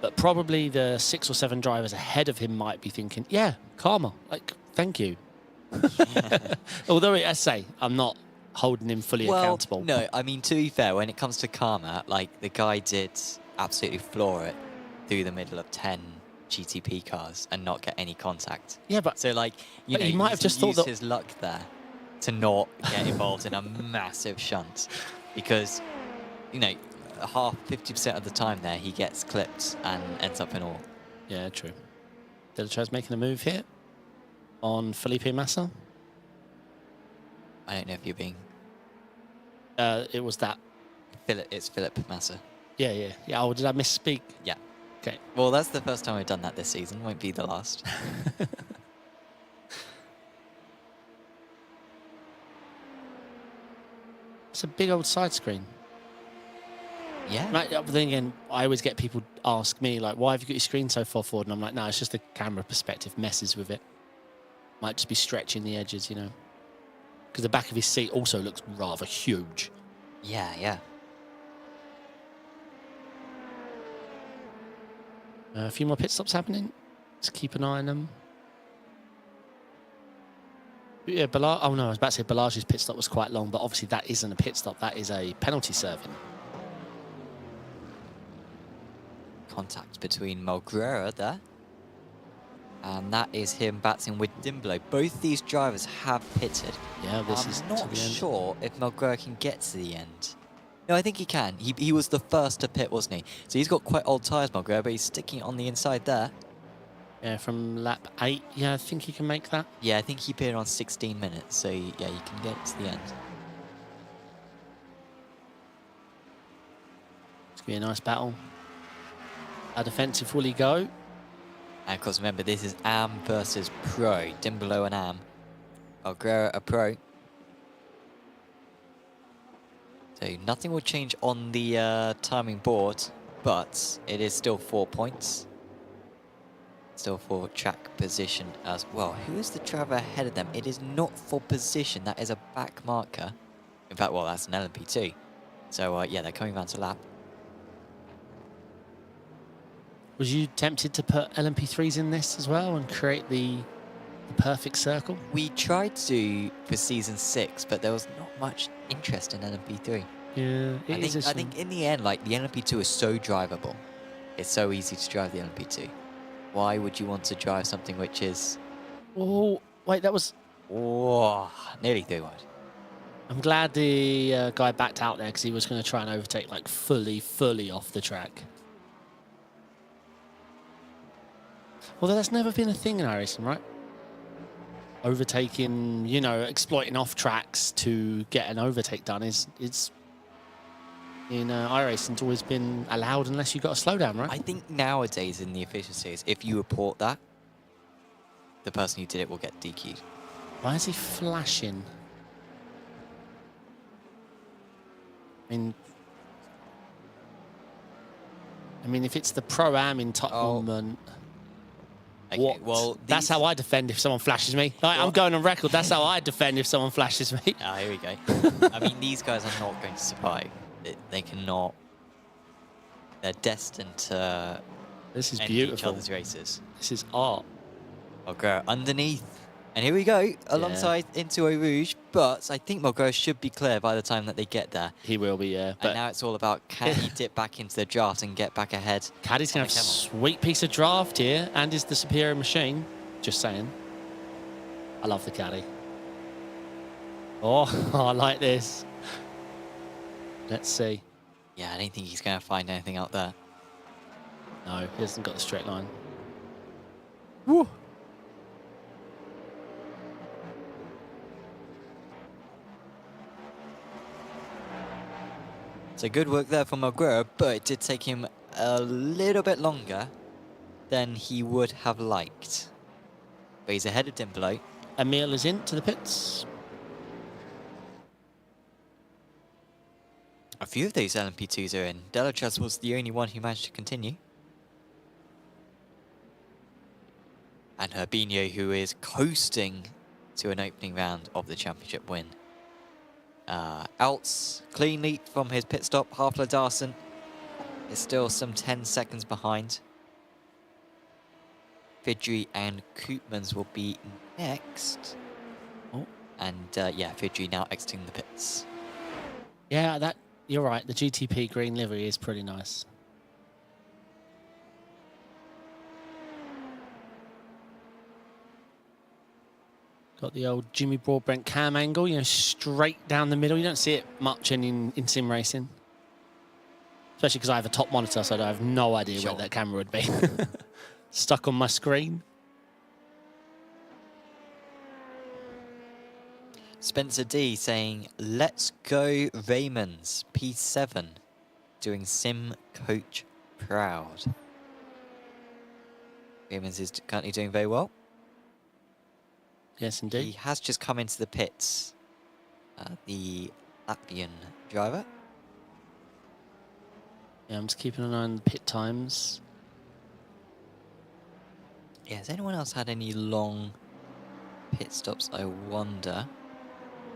But probably the 6 or 7 drivers ahead of him might be thinking, yeah, karma, like, thank you. Although, I say, I'm not holding him fully accountable. No, I mean, to be fair, when it comes to karma, like, the guy did absolutely floor it through the middle of 10 GTP cars and not get any contact. Yeah, but so, like, you know, he might have just thought used that his luck there to not get involved in a massive shunt, because, you know, 50% of the time there he gets clipped and ends up in all. Yeah, true. Delatro's making a move here on Felipe Massa. I don't know if you're being... It was that. It's Philip Massa. Yeah. Oh, did I misspeak? Yeah. Okay. Well, that's the first time we've done that this season. Won't be the last. It's a big old side screen. Yeah. Right, but then again, I always get people ask me, like, why have you got your screen so far forward? And I'm like, no, it's just the camera perspective messes with it. Might just be stretching the edges, Because the back of his seat also looks rather huge. Yeah. A few more pit stops happening. Just keep an eye on them. But yeah, I was about to say Balage's pit stop was quite long, but obviously that isn't a pit stop. That is a penalty serving. Contact between Melguera there. And that is him battling with Dimblo. Both these drivers have pitted. Yeah, this is I'm not sure if Melguera can get to the end. No, I think he can. He was the first to pit, wasn't he? So he's got quite old tyres, Melguera, but he's sticking it on the inside there. Yeah, from lap 8. Yeah, I think he can make that. Yeah, I think he pitted on 16 minutes. So, yeah, you can get it to the end. It's going to be a nice battle. How defensive will he go? And of course, remember, this is Am versus Pro. Dimblo and Am. Melguera a Pro. So nothing will change on the timing board, but it is still 4 points. Still for track position as well. Who is the driver ahead of them? It is not for position. That is a back marker. In fact, well, that's an LMP2. So, yeah, they're coming round to lap. Was you tempted to put LMP3s in this as well and create the perfect circle? We tried to for season 6, but there was not much interest in LMP3. Yeah, I think in the end, like, the LMP2 is so drivable. It's so easy to drive the LMP2. Why would you want to drive something which is... Oh, wait, that was... Oh, nearly 3 wide. I'm glad the guy backed out there because he was going to try and overtake, like, fully off the track. Although that's never been a thing in iRacing, right? Overtaking, exploiting off tracks to get an overtake done is in iRacing, it's always been allowed unless you've got a slowdown, right? I think nowadays in the official series, if you report that, the person who did it will get DQ'd. Why is he flashing? I mean, if it's the Pro-Am in Tottenham, Okay, what? well, That's how I defend if someone flashes me. Like, I'm going on record. That's how I defend if someone flashes me. Ah, here we go. I mean, these guys are not going to survive. They cannot They're destined to This is end each beautiful. other's races. This is art. Mulgrew underneath. And here we go, alongside into Eau Rouge. But I think Mulgrew should be clear by the time that they get there. He will be, yeah. And But now it's all about, can he dip back into the draft and get back ahead? Caddy's going to have a sweet piece of draft here and is the superior machine. Just saying. I love the caddy. Oh, I like this. Let's see. Yeah, I don't think he's going to find anything out there. No, he hasn't got the straight line. Woo! So good work there from Mulgrew, but it did take him a little bit longer than he would have liked. But he's ahead of Dimbolo. Emil is into the pits. A few of those LMP2s are in. Delatraz was the only one who managed to continue. And Herbinho, who is coasting to an opening round of the championship win. Outs cleanly from his pit stop. Harfler Darson is still some 10 seconds behind. Fidry and Koopmans will be next. Oh. And yeah, Fidry now exiting the pits. Yeah, you're right. The GTP green livery is pretty nice. Got the old Jimmy Broadbent cam angle, you know, straight down the middle. You don't see it much in sim racing. Especially because I have a top monitor, so I have no idea where that camera would be. Stuck on my screen. Spencer D saying, let's go Raymonds, P7, doing sim coach proud. Raymonds is currently doing very well. Yes, indeed. He has just come into the pits, the Latvian driver. Yeah, I'm just keeping an eye on the pit times. Yeah, has anyone else had any long pit stops, I wonder?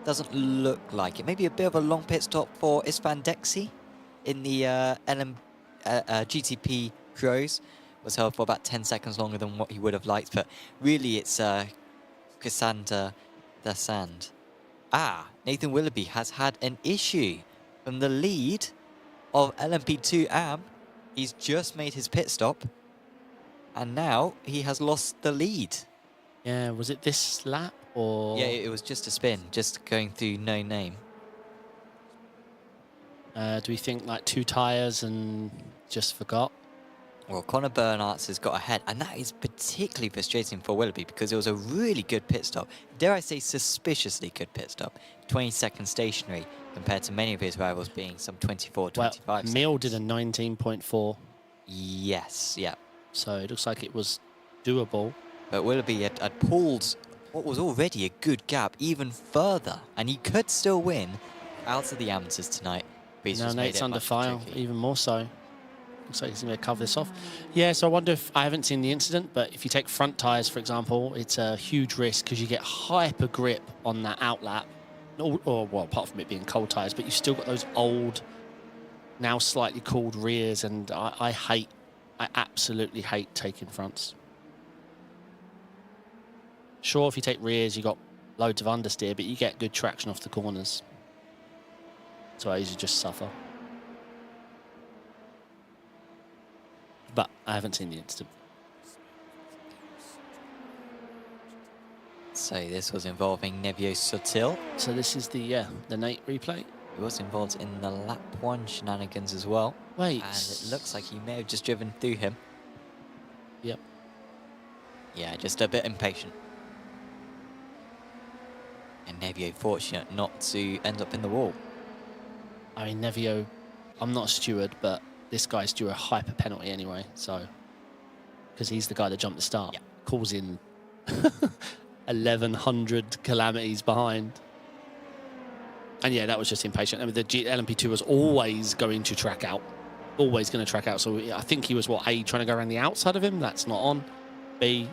Doesn't look like it. Maybe a bit of a long pit stop for Isvan Dexy in the GTP Pros. Was held for about 10 seconds longer than what he would have liked, but really it's Cassandra Dasand. Nathan Willoughby has had an issue from the lead of LMP2 AM. He's just made his pit stop, and now he has lost the lead. Yeah, was it this lap or? Yeah, it was just a spin, just going through no name. Do we think like 2 tyres and just forgot? Well, Connor Bernards has got ahead, and that is particularly frustrating for Willoughby because it was a really good pit stop. Dare I say suspiciously good pit stop. 20 seconds stationary compared to many of his rivals being some 24, 25 seconds. Mill did a 19.4. Yes, yeah. So it looks like it was doable. But Willoughby had pulled what was already a good gap even further, and he could still win out of the amateurs tonight. But he's now just made Nate's it under much fire, tricky. even more so. Looks like he's going to cover this off. Yeah, so I wonder if, I haven't seen the incident, but if you take front tyres, for example, it's a huge risk because you get hyper grip on that outlap. Or, well, apart from it being cold tyres, but you've still got those old, now slightly cooled rears, and I absolutely hate taking fronts. Sure, if you take rears, you got loads of understeer, but you get good traction off the corners. So I usually just suffer. But I haven't seen the incident. So this was involving Nevio Sotil. So this is the Nate replay. He was involved in the lap 1 shenanigans as well. Wait. And it looks like he may have just driven through him. Yep. Yeah, just a bit impatient. And Nevio fortunate not to end up in the wall. I mean, Nevio, I'm not a steward, but this guy's due a hyper penalty anyway, so. Because he's the guy that jumped the start. Yeah. Calls in 1,100 calamities behind. And yeah, that was just impatient. I mean, the LMP2 was always going to track out. Always going to track out. So I think he was, what, A, trying to go around the outside of him? That's not on. B,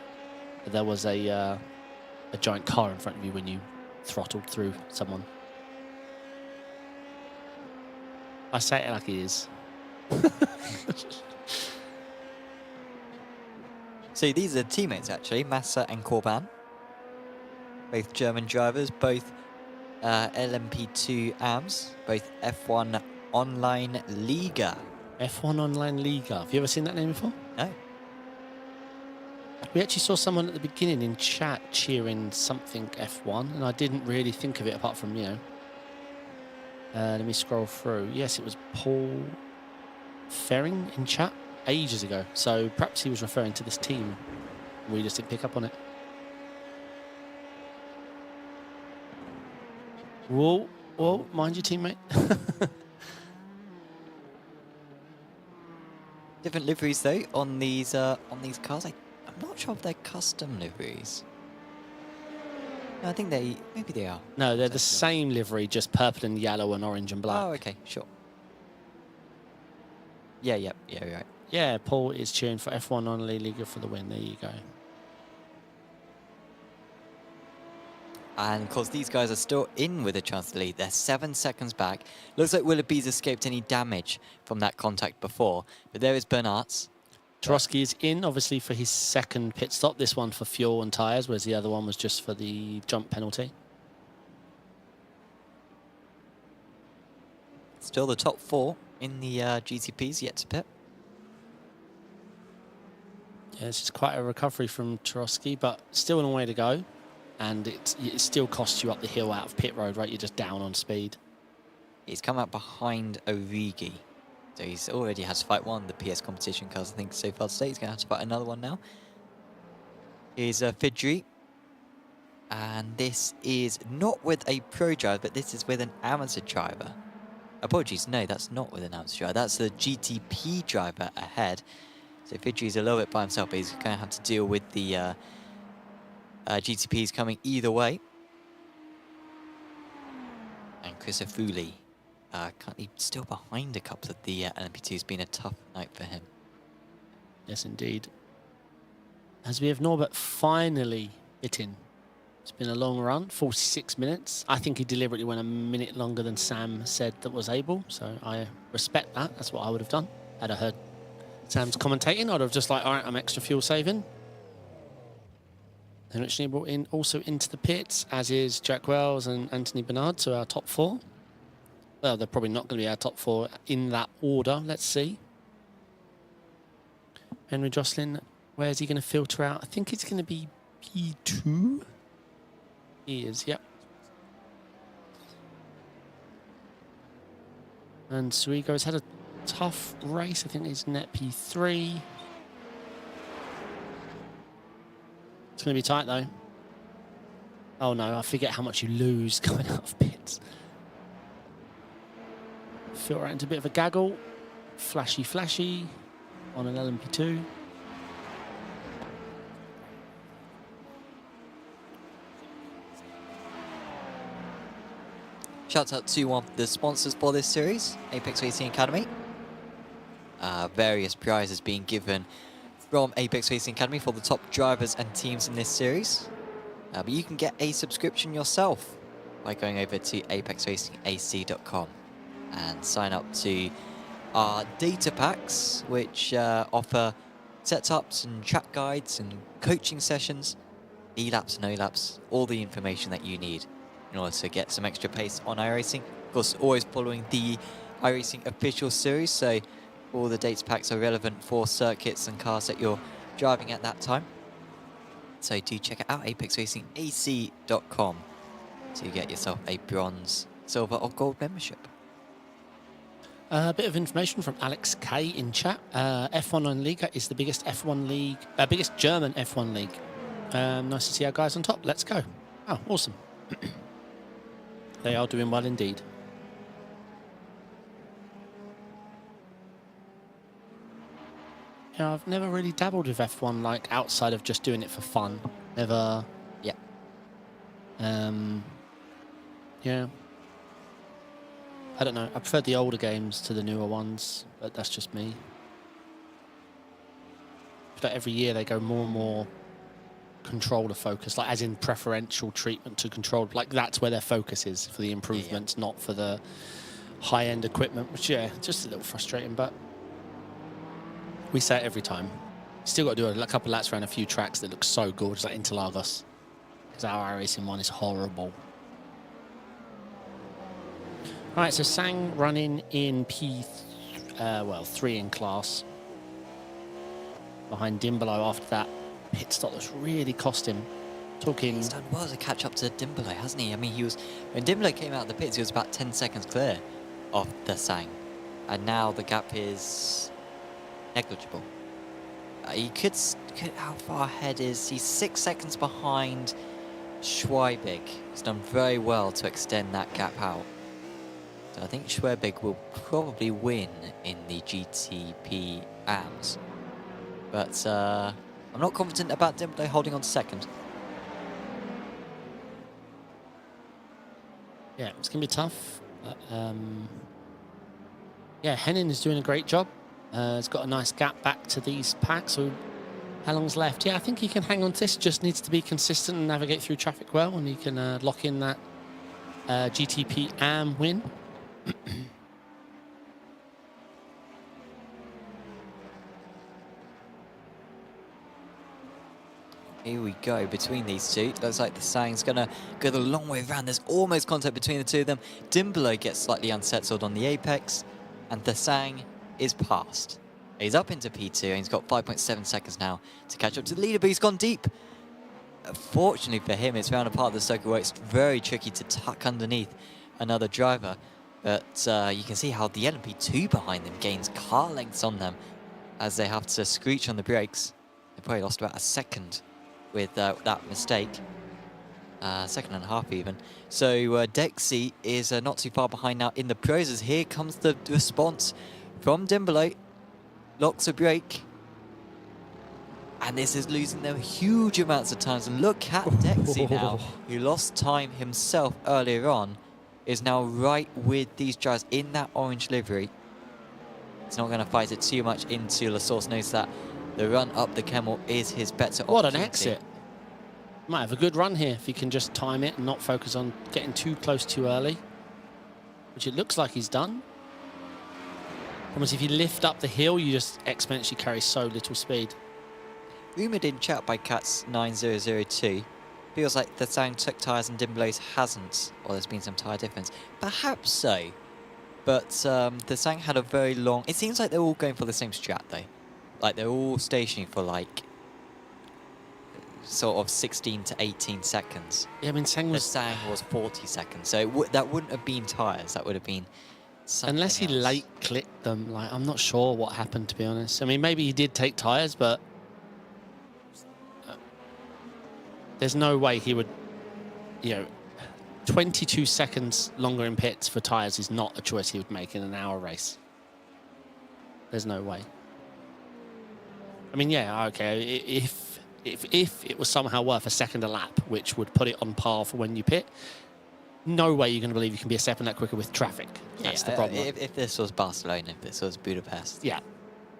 there was a giant car in front of you when you throttled through someone. I say it like it is. So these are teammates actually, Massa and Corban. Both German drivers, both LMP2 AMs, both F1 Online Liga. F1 Online Liga. Have you ever seen that name before? No. We actually saw someone at the beginning in chat cheering something F1, and I didn't really think of it apart from, you know. Let me scroll through. Yes, it was Paul Ferring in chat ages ago. So perhaps he was referring to this team. We just didn't pick up on it. Whoa, whoa, mind your teammate. Different liveries though on these cars. I'm not sure if they're custom liveries. No, I think maybe they are. No, they're the same livery, just purple and yellow and orange and black. Oh, okay, sure. Yeah, you're right. Yeah, Paul is cheering for F1 Online Liga for the win. There you go. And of course, these guys are still in with a chance to lead. They're 7 seconds back. Looks like Willoughby's escaped any damage from that contact before. But there is Bernards. Tarowski is in, obviously, for his second pit stop. This one for fuel and tyres, whereas the other one was just for the jump penalty. Still the top 4 in the GTPs yet to pit. Yeah, this is quite a recovery from Tarowski, but still a long way to go. And it still costs you up the hill out of pit road, right? You're just down on speed. He's come out behind Origi. So he's already has to fight one of the PS competition cars, I think, so far today. He's going to have to fight another one now. Here's Fidri. And this is not with a pro driver, but this is with an amateur driver. Apologies, no, that's not with an amateur driver. That's the GTP driver ahead. So Fidri's a little bit by himself, but he's going to have to deal with the GTPs coming either way. And Chris Afuli currently still behind a couple of the LMP2s. Been a tough night for him. Yes, indeed. As we have Norbert finally hit in. It's been a long run, 46 minutes. I think he deliberately went a minute longer than Sam said that was able, so I respect that. That's what I would have done. Had I heard Sam's commentating, I'd have just like, all right, I'm extra fuel saving. And originally brought in also into the pits, as is Jack Wells and Anthony Bernard, so our top 4. Well, they're probably not going to be our top 4 in that order. Let's see. Henry Jocelyn, where's he going to filter out? I think it's going to be P2. He is, yep. And Surigo's had a tough race. I think he's net P3. It's going to be tight, though. Oh, no, I forget how much you lose going out of pits. Filter out into a bit of a gaggle. Flashy, flashy on an LMP2. Shout out to one of the sponsors for this series, Apex Racing Academy. Various prizes being given from Apex Racing Academy for the top drivers and teams in this series. But you can get a subscription yourself by going over to apexracingac.com and sign up to our data packs, which offer setups and track guides and coaching sessions, E-laps, no-laps, all the information that you need in order to get some extra pace on iRacing. Of course, always following the iRacing official series, so all the data packs are relevant for circuits and cars that you're driving at that time. So do check it out, apexracingac.com, to get yourself a bronze, silver or gold membership. A bit of information from Alex K in chat. F1 Online Liga is the biggest F1 league, biggest German F1 league. Nice to see our guys on top. Let's go. Oh, awesome. They are doing well indeed. Yeah, I've never really dabbled with F1, like outside of just doing it for fun. Never. Yeah. Yeah. I don't know. I prefer the older games to the newer ones, but that's just me. But every year they go more and more controller focus, like as in preferential treatment to control. Like that's where their focus is for the improvements, not for the high-end equipment. Which, yeah, just a little frustrating, but We say it every time. Still got to do a couple of laps around a few tracks that look so gorgeous, like Interlagos. Because our iRacing one is horrible. All right, so Sang running in P3 in class. Behind Dimbolo after that pit stop that's really cost him. Talking. He's done well to catch up to Dimbolo, hasn't he? I mean, when Dimbolo came out of the pits, he was about 10 seconds clear of the Sang. And now the gap is negligible. He could, how far ahead is he? 6 seconds behind Schweibig. He's done very well to extend that gap out. So I think Schweibig will probably win in the GTP AMs. But I'm not confident about Dimbolo holding on to second. Yeah, it's going to be tough. Yeah, Henning is doing a great job. He's got a nice gap back to these packs. So how long's left? Yeah, I think he can hang on to this. Just needs to be consistent and navigate through traffic well, and he can lock in that GTP AM win. Here we go, between these two. Looks like the Sang's going to go the long way around. There's almost contact between the two of them. Dimbolo gets slightly unsettled on the apex, and the Sang is past. He's up into P2, and he's got 5.7 seconds now to catch up to the leader, but he's gone deep. Fortunately for him, it's around a part of the circuit where it's very tricky to tuck underneath another driver. But you can see how the LMP2 behind them gains car lengths on them as they have to screech on the brakes. They probably lost about a second with that mistake. Second and a half even. So Dexy is not too far behind now in the pros, as here comes the response from Dimbolo. Locks a brake. And this is losing them huge amounts of time. So look at Dexy now, who lost time himself earlier on, is now right with these drivers in that orange livery. He's not going to fight it too much into La Source. Knows that the run up the Camel is his better opportunity. What an exit. Might have a good run here if he can just time it and not focus on getting too close too early, which it looks like he's done. Almost if you lift up the hill, you just exponentially carry so little speed. Rumoured in chat by Cats9002, feels like the Sang took tyres and Dimbolo's hasn't, or there's been some tyre difference. Perhaps so, but the Sang had a very long... It seems like they're all going for the same strat though. Like they're all stationing for like sort of 16 to 18 seconds. Yeah, I mean, Sang was 40 seconds, so that wouldn't have been tyres. That would have been something unless he else. late clicked them. Like, I'm not sure what happened, to be honest. I mean, maybe he did take tyres, but there's no way he would, 22 seconds longer in pits for tyres is not a choice he would make in an hour race. There's no way. I mean, yeah, okay, if it was somehow worth a second a lap, which would put it on par for when you pit, no way you're going to believe you can be a second lap quicker with traffic. That's the problem. If this was Barcelona, if this was Budapest. Yeah.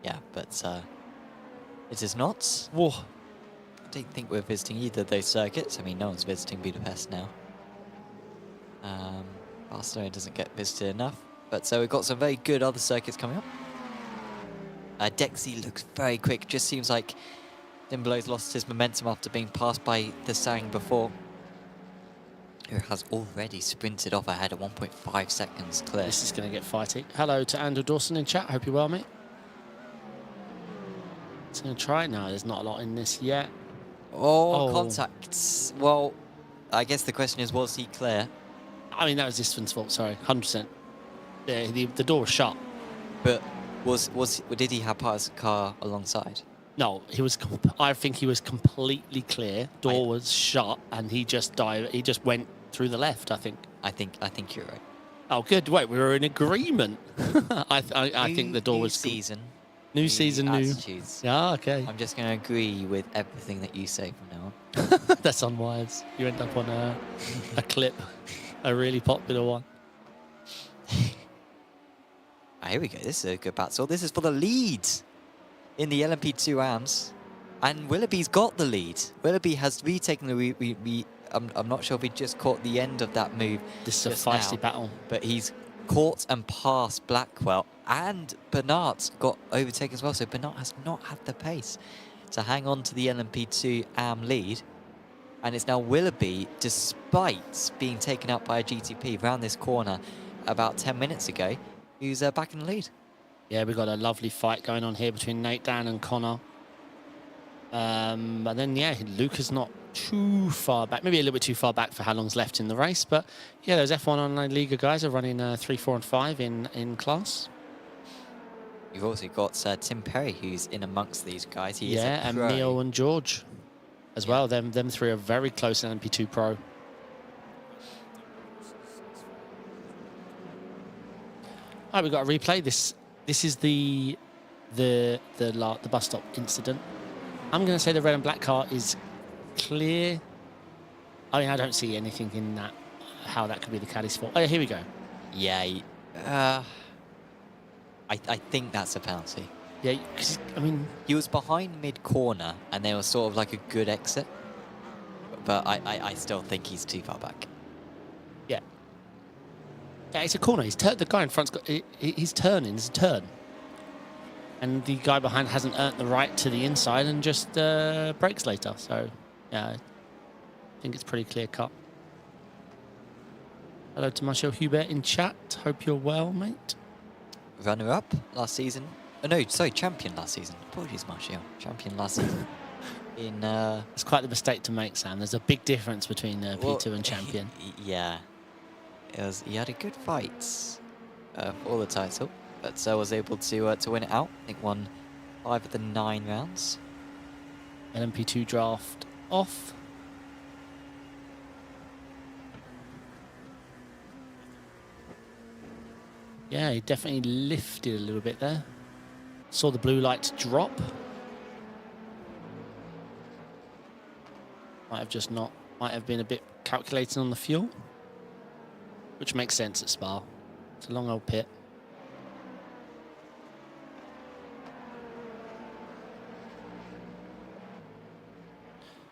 Yeah, but it is not. Whoa. I don't think we're visiting either of those circuits. I mean, no one's visiting Budapest now. Barcelona doesn't get visited enough. But so we've got some very good other circuits coming up. Dexy looks very quick. Just seems like Dimbolo's lost his momentum after being passed by the Sang before, who has already sprinted off ahead at 1.5 seconds clear. This is going to get fighty. Hello to Andrew Dawson in chat. Hope you're well, mate. It's going to try. No, there's not a lot in this yet. Oh, contacts. Well, I guess the question is, was he clear? I mean, that was Istvan's fault. Sorry, 100%. Yeah, the door was shut. But did he have part of the car alongside? No, he was. I think he was completely clear. Door was shut, and he just dived. He just went through the left. I think. I think you're right. Oh, good. Wait, we were in agreement. I think the door was season. New season, new. Attitudes. Yeah, okay. I'm just going to agree with everything that you say from now on. That's unwise. You end up on a clip, a really popular one. Here we go. This is a good battle. This is for the lead in the LMP2 AMs. And Willoughby's got the lead. Willoughby has retaken the lead. I'm not sure if he just caught the end of that move. This is a feisty battle. But he's caught and passed Blackwell, and Bernard got overtaken as well. So Bernard has not had the pace to hang on to the LMP2 AM lead. And it's now Willoughby, despite being taken out by a GTP round this corner about 10 minutes ago, who's back in the lead. Yeah, we've got a lovely fight going on here between Nate, Dan and Connor. But then, yeah, Luca's not too far back. Maybe a little bit too far back for how long's left in the race. But, yeah, those F1 Online Liga guys are running 3, 4 and 5 in class. You've also got Tim Perry, who's in amongst these guys. He yeah, is a and pro. Neil and George as well. Them three are very close in LMP2 Pro. All right, we've got to replay this. This is the bus stop incident. I'm going to say the red and black car is clear. I mean, I don't see anything in that, how that could be the caddy's fault. Oh, yeah, here we go. Yeah, I think that's a penalty. Yeah, 'cause, I mean... He was behind mid-corner, and there was sort of like a good exit. But I still think he's too far back. Yeah. Yeah, it's a corner. The guy in front's got... He's turning. It's a turn. And the guy behind hasn't earned the right to the inside and just brakes later. So, yeah, I think it's pretty clear cut. Hello to Marshall Hubert in chat. Hope you're well, mate. Runner-up last season. Oh, no, sorry, champion last season. Apologies, Marshall. Champion last season. It's quite the mistake to make, Sam. There's a big difference between P2 and champion. Yeah. He had a good fight for the title, but was able to win it out. I think won 5 of the 9 rounds. LMP2 draft off. Yeah, he definitely lifted a little bit there. Saw the blue lights drop. Might have been a bit calculating on the fuel, which makes sense at Spa. It's a long old pit.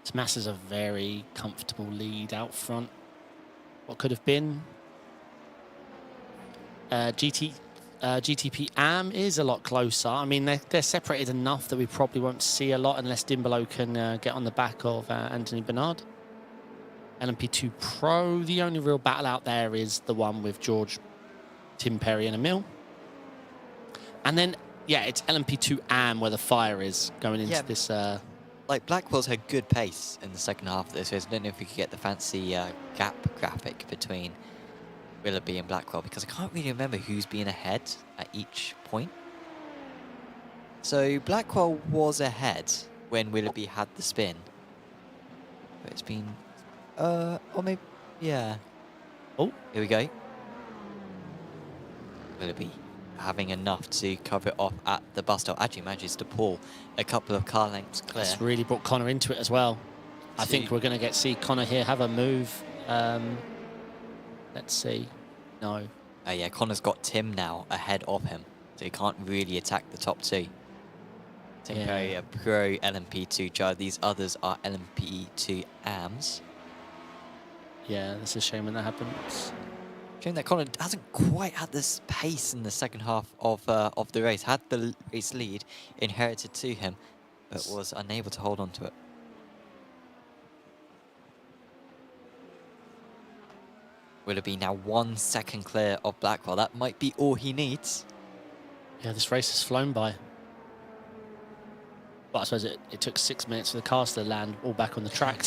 Smash is a very comfortable lead out front. What could have been? GTP AM is a lot closer. I mean, they're separated enough that we probably won't see a lot unless Dimbolo can get on the back of Anthony Bernard. LMP2 Pro, the only real battle out there is the one with George, Tim Perry and Emil. And then, yeah, it's LMP2 AM where the fire is going into this... Like, Blackwell's had good pace in the second half of this race. I don't know if we could get the fancy gap graphic between Willoughby and Blackwell, because I can't really remember who's been ahead at each point. So Blackwell was ahead when Willoughby had the spin, but it's been or maybe, yeah. Oh, here we go. Willoughby having enough to cover it off at the bus stop. Actually manages to pull a couple of car lengths clear. That's really brought Connor into it as well. I think we're going to see Connor here have a move. Let's see. No. Oh yeah, Connor's got Tim now ahead of him, so he can't really attack the top two. Tim Perry, a pro LMP2 child. These others are LMP2 AMs. Yeah, that's a shame when that happens. Shame that Connor hasn't quite had this pace in the second half of the race. Had the race lead inherited to him, but was unable to hold on to it. Willoughby now 1 second clear of Blackwell. That might be all he needs. Yeah, this race has flown by. But I suppose it took 6 minutes for the cars to land all back on the track.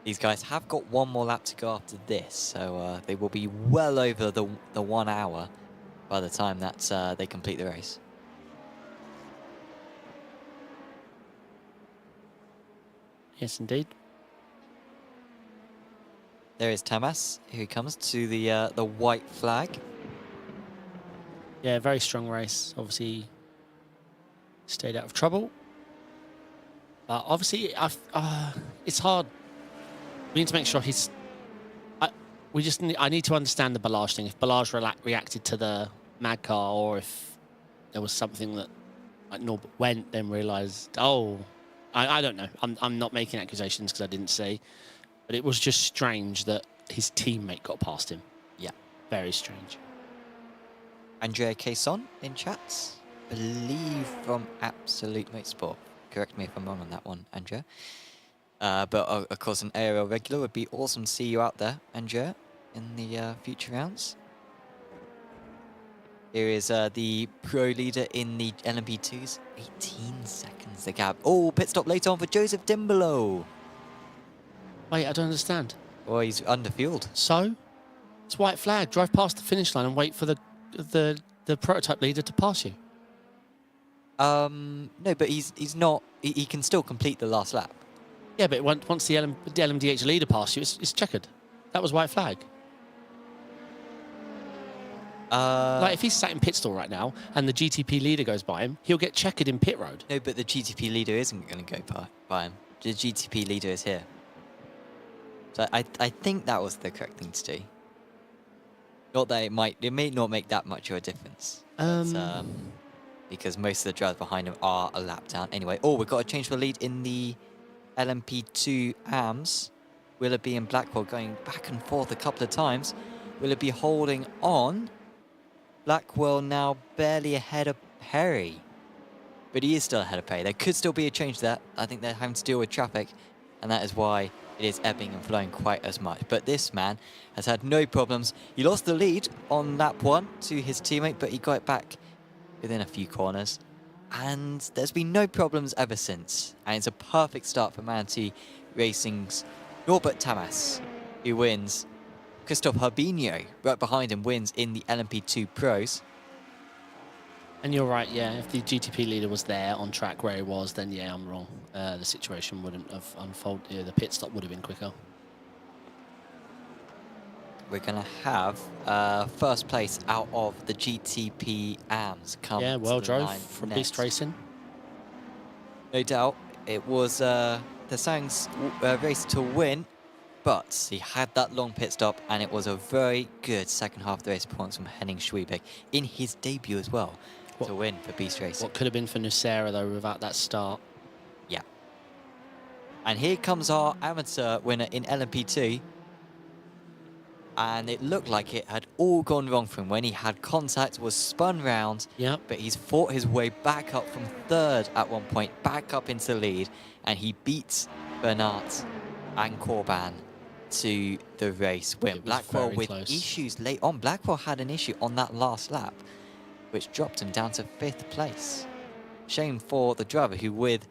These guys have got 1 more lap to go after this, so they will be well over the 1 hour by the time that they complete the race. Yes, indeed. There is Tamas, who comes to the white flag. Yeah, very strong race. Obviously, stayed out of trouble. But obviously, it's hard. We need to make sure he's... I need to understand the Balazs thing. If Balazs reacted to the mad car, or if there was something that like Norbert went, then realised, oh, I don't know. I'm not making accusations because I didn't see. But it was just strange that his teammate got past him. Yeah. Very strange. Andrea Cason in chats, believe from Absolute Motorsport. Correct me if I'm wrong on that one, Andrea. But of course, an ARL regular would be awesome to see you out there, Andrea, in the future rounds. Here is the pro leader in the LMP2s. 18 seconds the gap. Oh, pit stop later on for Joseph Dimbolo. Wait, I don't understand. Oh, he's underfueled. So, it's white flag. Drive past the finish line and wait for the prototype leader to pass you. No, but he's not. He can still complete the last lap. Yeah, but once the LMDH leader passes you, it's checkered. That was white flag. Like if he's sat in pit stall right now and the GTP leader goes by him, he'll get checkered in pit road. No, but the GTP leader isn't going to go by him. The GTP leader is here. So I think that was the correct thing to do. Not that it may not make that much of a difference. But, because most of the drivers behind him are a lap down. Anyway, we've got a change for lead in the LMP2 AMS. Willoughby and Blackwell going back and forth a couple of times. Willoughby holding on. Blackwell now barely ahead of Perry. But he is still ahead of Perry. There could still be a change there. I think they're having to deal with traffic. And that is why it is ebbing and flowing quite as much. But this man has had no problems. He lost the lead on lap 1 to his teammate, but he got it back within a few corners. And there's been no problems ever since. And it's a perfect start for Manatee Racing's Norbert Tamas, who wins. Christoph Herbinho, right behind him, wins in the LMP2 Pros. And you're right, yeah. If the GTP leader was there on track where he was, then yeah, I'm wrong. The situation wouldn't have unfolded. Yeah, the pit stop would have been quicker. We're going to have first place out of the GTP AMS come. Yeah, well to the drove line from next. Beast Racing. No doubt. It was the Sang's race to win, but he had that long pit stop, and it was a very good second half of the race performance from Henning Schwiebeck in his debut as well to win for Beast Racing. What could have been for Nucera, though, without that start. Yeah. And here comes our amateur winner in LMP2. And it looked like it had all gone wrong for him when he had contact, was spun round. Yep. But he's fought his way back up from third at one point, back up into the lead. And he beats Bernat and Corban to the race win. Blackwell with issues late on. Blackwell had an issue on that last lap, which dropped him down to 5th place. Shame for the driver who, with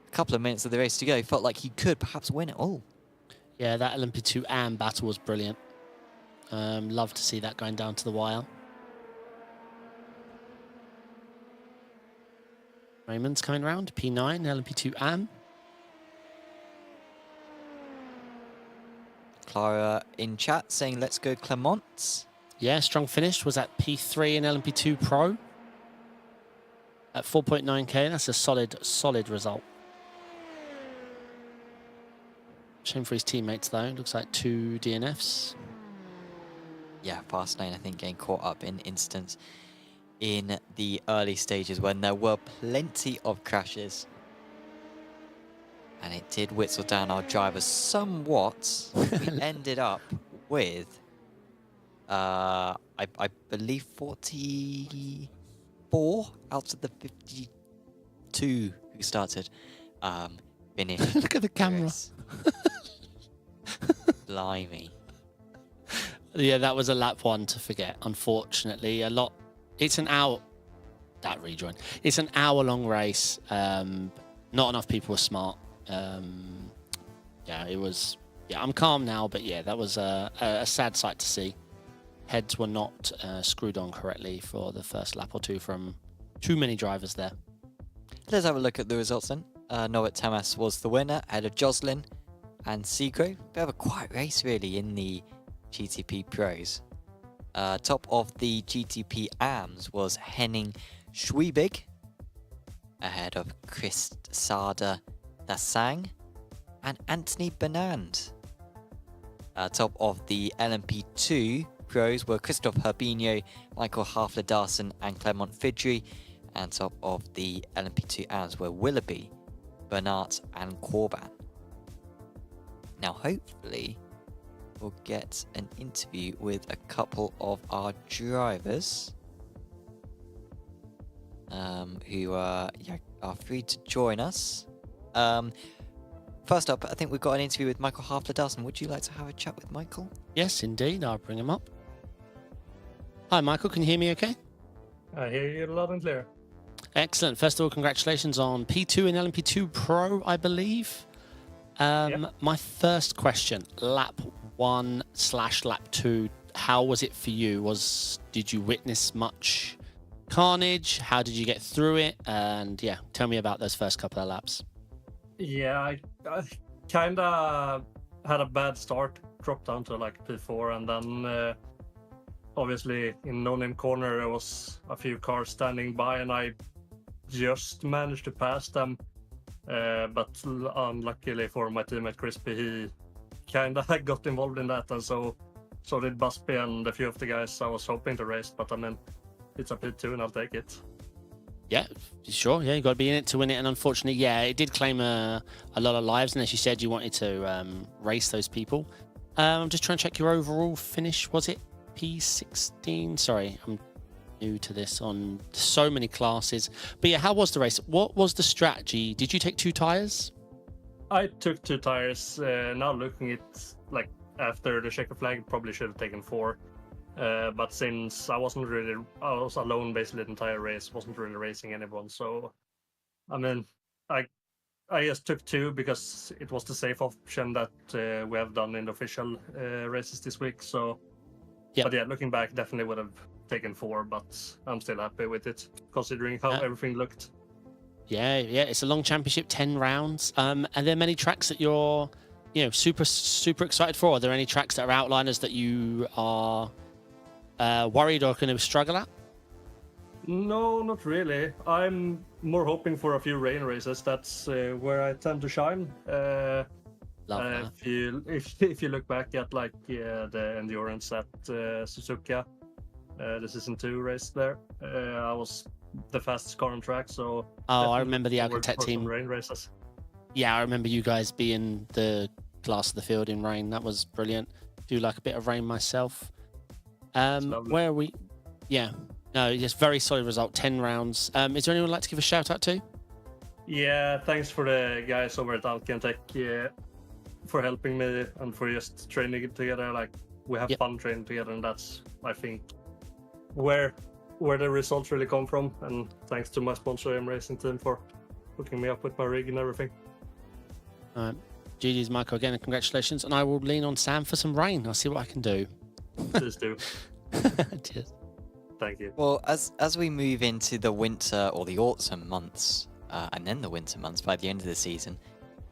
a couple of minutes of the race to go, felt like he could perhaps win it all. Yeah, that LMP2 AM battle was brilliant. Love to see that going down to the wire. Raymond's coming round, P9, LMP2 AM. Clara in chat saying, let's go Clermont. Yeah, strong finish. Was at P3 in LMP2 Pro. At 4.9k, that's a solid result. Shame for his teammates, though. Looks like 2 DNFs. Yeah, Fastlane, I think, getting caught up in incidents in the early stages when there were plenty of crashes. And it did whittle down our drivers somewhat. We ended up with, I believe, 44 out of the 52 who started finished. Look at the camera. Blimey. Yeah, that was a lap 1 to forget, unfortunately. It's an hour, that rejoin. It's an hour-long race. Not enough people were smart. Yeah, it was, yeah, I'm calm now, but yeah, that was a sad sight to see. Heads were not screwed on correctly for the first lap or two from too many drivers there. Let's have a look at the results then. Norbert Tamas was the winner, ahead of Jocelyn and Seagrove. Bit of a quiet race, really, in the GTP Pros. Top of the GTP AMS was Henning Schwiebig, ahead of Chris Sada Dasang and Anthony Bernand. Top of the LMP2 Pros were Christoph Herbinho, Michael Hafler-Darson and Clermont Fidry. And top of the LMP2 AMS were Willoughby, Bernat and Corban. Now hopefully will get an interview with a couple of our drivers who are free to join us. First up, I think we've got an interview with Michael Halfler-Dawson. Would you like to have a chat with Michael? Yes, indeed. I'll bring him up. Hi, Michael. Can you hear me okay? I hear you loud and clear. Excellent. First of all, congratulations on P2 and LMP2 Pro, I believe. Yep. My first question, lap 1/lap 2, how was it for you? Did you witness much carnage? How did you get through it? And yeah, tell me about those first couple of laps. Yeah, I kind of had a bad start, dropped down to like P4, and then obviously in no-name corner there was a few cars standing by, and I just managed to pass them. But unluckily for my teammate Crispy, he kind of got involved in that, and so did Busby and a few of the guys I was hoping to race. But I mean, it's a P2 and I'll take it. Yeah, sure. Yeah, you got to be in it to win it. And unfortunately, yeah, it did claim a lot of lives. And as you said, you wanted to race those people. I'm just trying to check your overall finish. Was it P16? Sorry, I'm new to this on so many classes. But yeah, how was the race? What was the strategy? Did you take 2 tires? I took 2 tires. Now looking at like after the checker flag, probably should have taken 4. But since I was alone basically the entire race, wasn't really racing anyone. So, I mean, I just took 2 because it was the safe option that we have done in the official races this week. So, Yep. But yeah, looking back, definitely would have taken 4, but I'm still happy with it considering how everything looked. Yeah, it's a long championship, 10 rounds. Are there many tracks that you're, super excited for? Are there any tracks that are outliners that you are worried or going to struggle at? No, not really. I'm more hoping for a few rain races. That's where I tend to shine. Love that. If you look back at like the endurance at Suzuka, the season 2 race there, I was the fastest car on track. So I remember the Alcatel team. Rain races. Yeah, I remember you guys being the class of the field in rain. That was brilliant. Do like a bit of rain myself. Where are we? Yeah, no, just very solid result. 10 rounds. Is there anyone you'd like to give a shout out to? Yeah, thanks for the guys over at Alcantech for helping me and for just training together. Like we have fun training together, and that's I think where the results really come from. And thanks to my sponsor iRacing team for hooking me up with my rig and everything. All right, GG's Michael again, and congratulations. And I will lean on Sam for some rain. I'll see what I can do. Please do. Cheers. Thank you. Well, as we move into the winter or the autumn months, and then the winter months by the end of the season,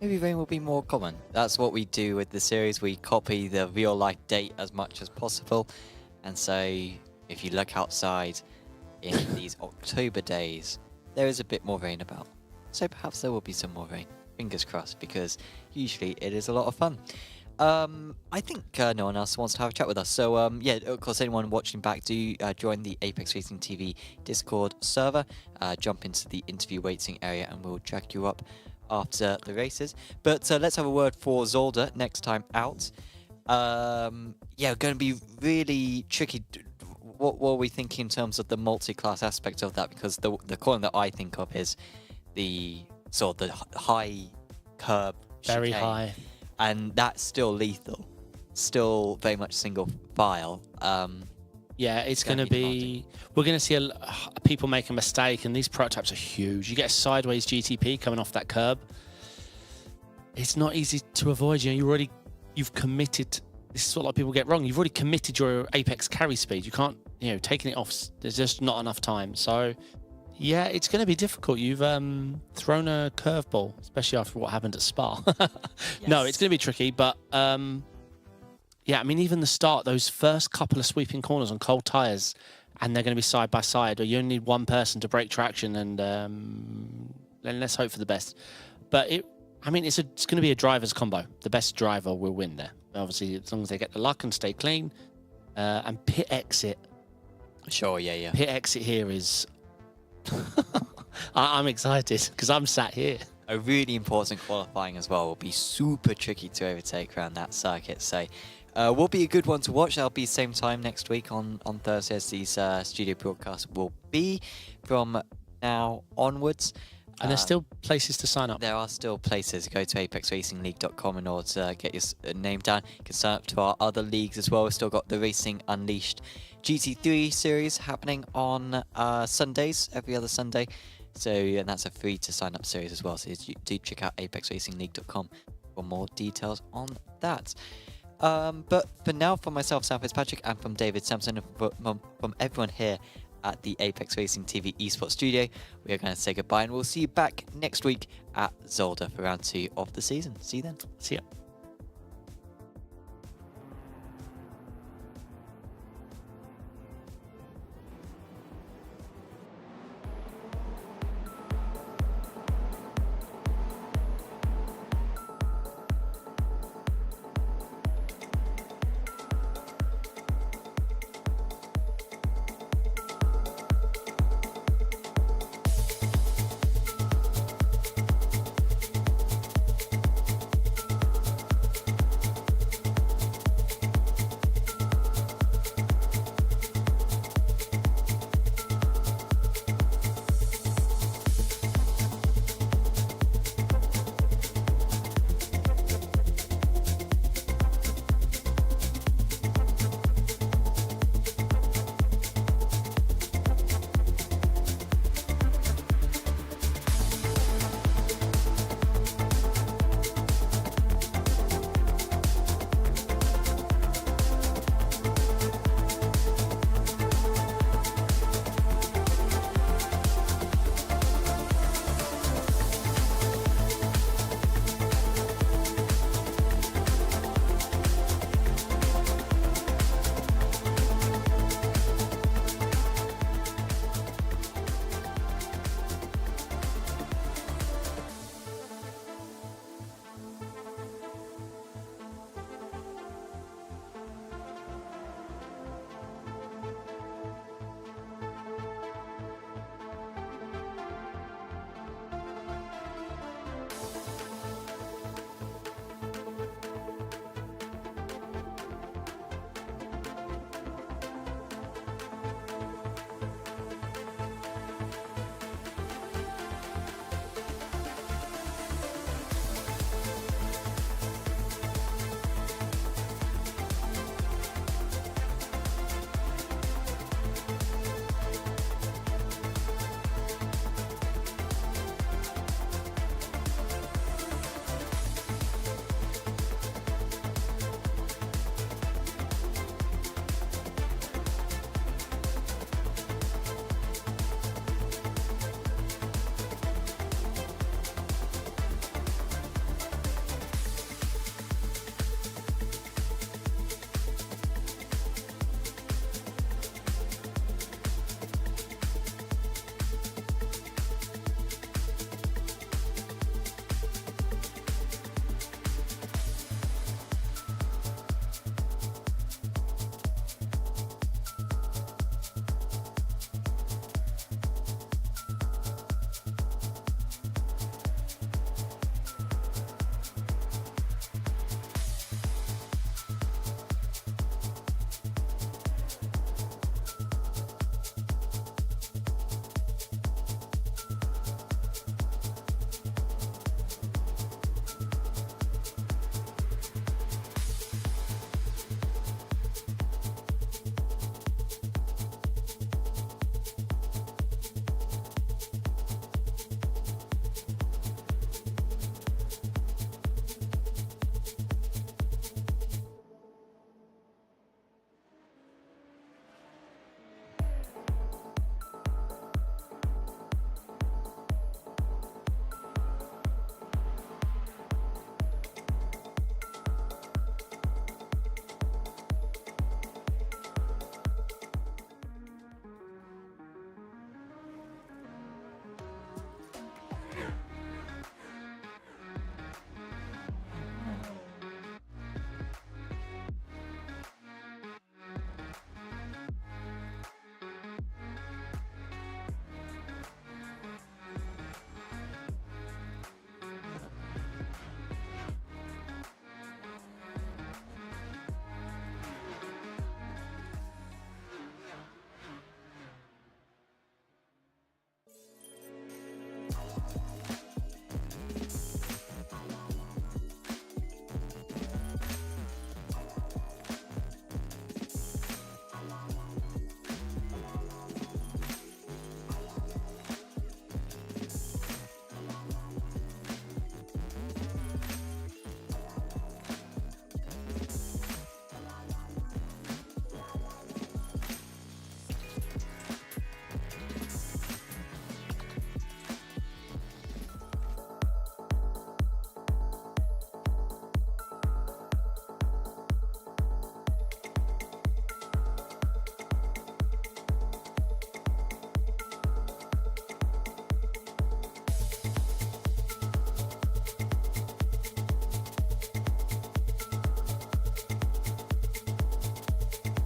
maybe rain will be more common. That's what we do with the series. We copy the real-life date as much as possible. And so if you look outside in these October days, there is a bit more rain about. So perhaps there will be some more rain. Fingers crossed, because usually it is a lot of fun. I think no one else wants to have a chat with us. So, yeah, of course, anyone watching back, do join the Apex Racing TV Discord server. Jump into the interview waiting area and we'll drag you up after the races. But let's have a word for Zolder next time out. Yeah, going to be really tricky. What were we thinking in terms of the multi-class aspect of that? Because the corner that I think of is the sort of the high curb Very chicane. high. And that's still lethal, still very much single file. Yeah, it's going to be... We're going to see people make a mistake, and these prototypes are huge. You get a sideways GTP coming off that curb. It's not easy to avoid. You've committed... This is what a lot of people get wrong. You've already committed your apex carry speed. You can't, taking it off, there's just not enough time. So, yeah, it's going to be difficult. You've thrown a curveball, especially after what happened at Spa. Yes. No, it's going to be tricky, but... yeah, I mean, even the start, those first couple of sweeping corners on cold tyres, and they're going to be side by side, or you only need one person to break traction, and then let's hope for the best. But it's going to be a driver's combo. The best driver will win there. Obviously, as long as they get the luck and stay clean. And pit exit. Sure, yeah. Pit exit here is... I'm excited because I'm sat here. A really important qualifying as well will be super tricky to overtake around that circuit. So will be a good one to watch. That'll be same time next week on Thursday as these studio broadcasts will be from now onwards. And there's still places to sign up. There are still places. Go to apexracingleague.com in order to get your name down. You can sign up to our other leagues as well. We've still got the Racing Unleashed GT3 series happening on Sundays, every other Sunday. So, and that's a free to sign up series as well. So do check out apexracingleague.com for more details on that. But for now, from myself, Sam Fitzpatrick, and from David Sampson, and from everyone here at the Apex Racing TV esports studio, we are going to say goodbye, and we'll see you back next week at Zolder for round 2 of the season. See you then. See ya.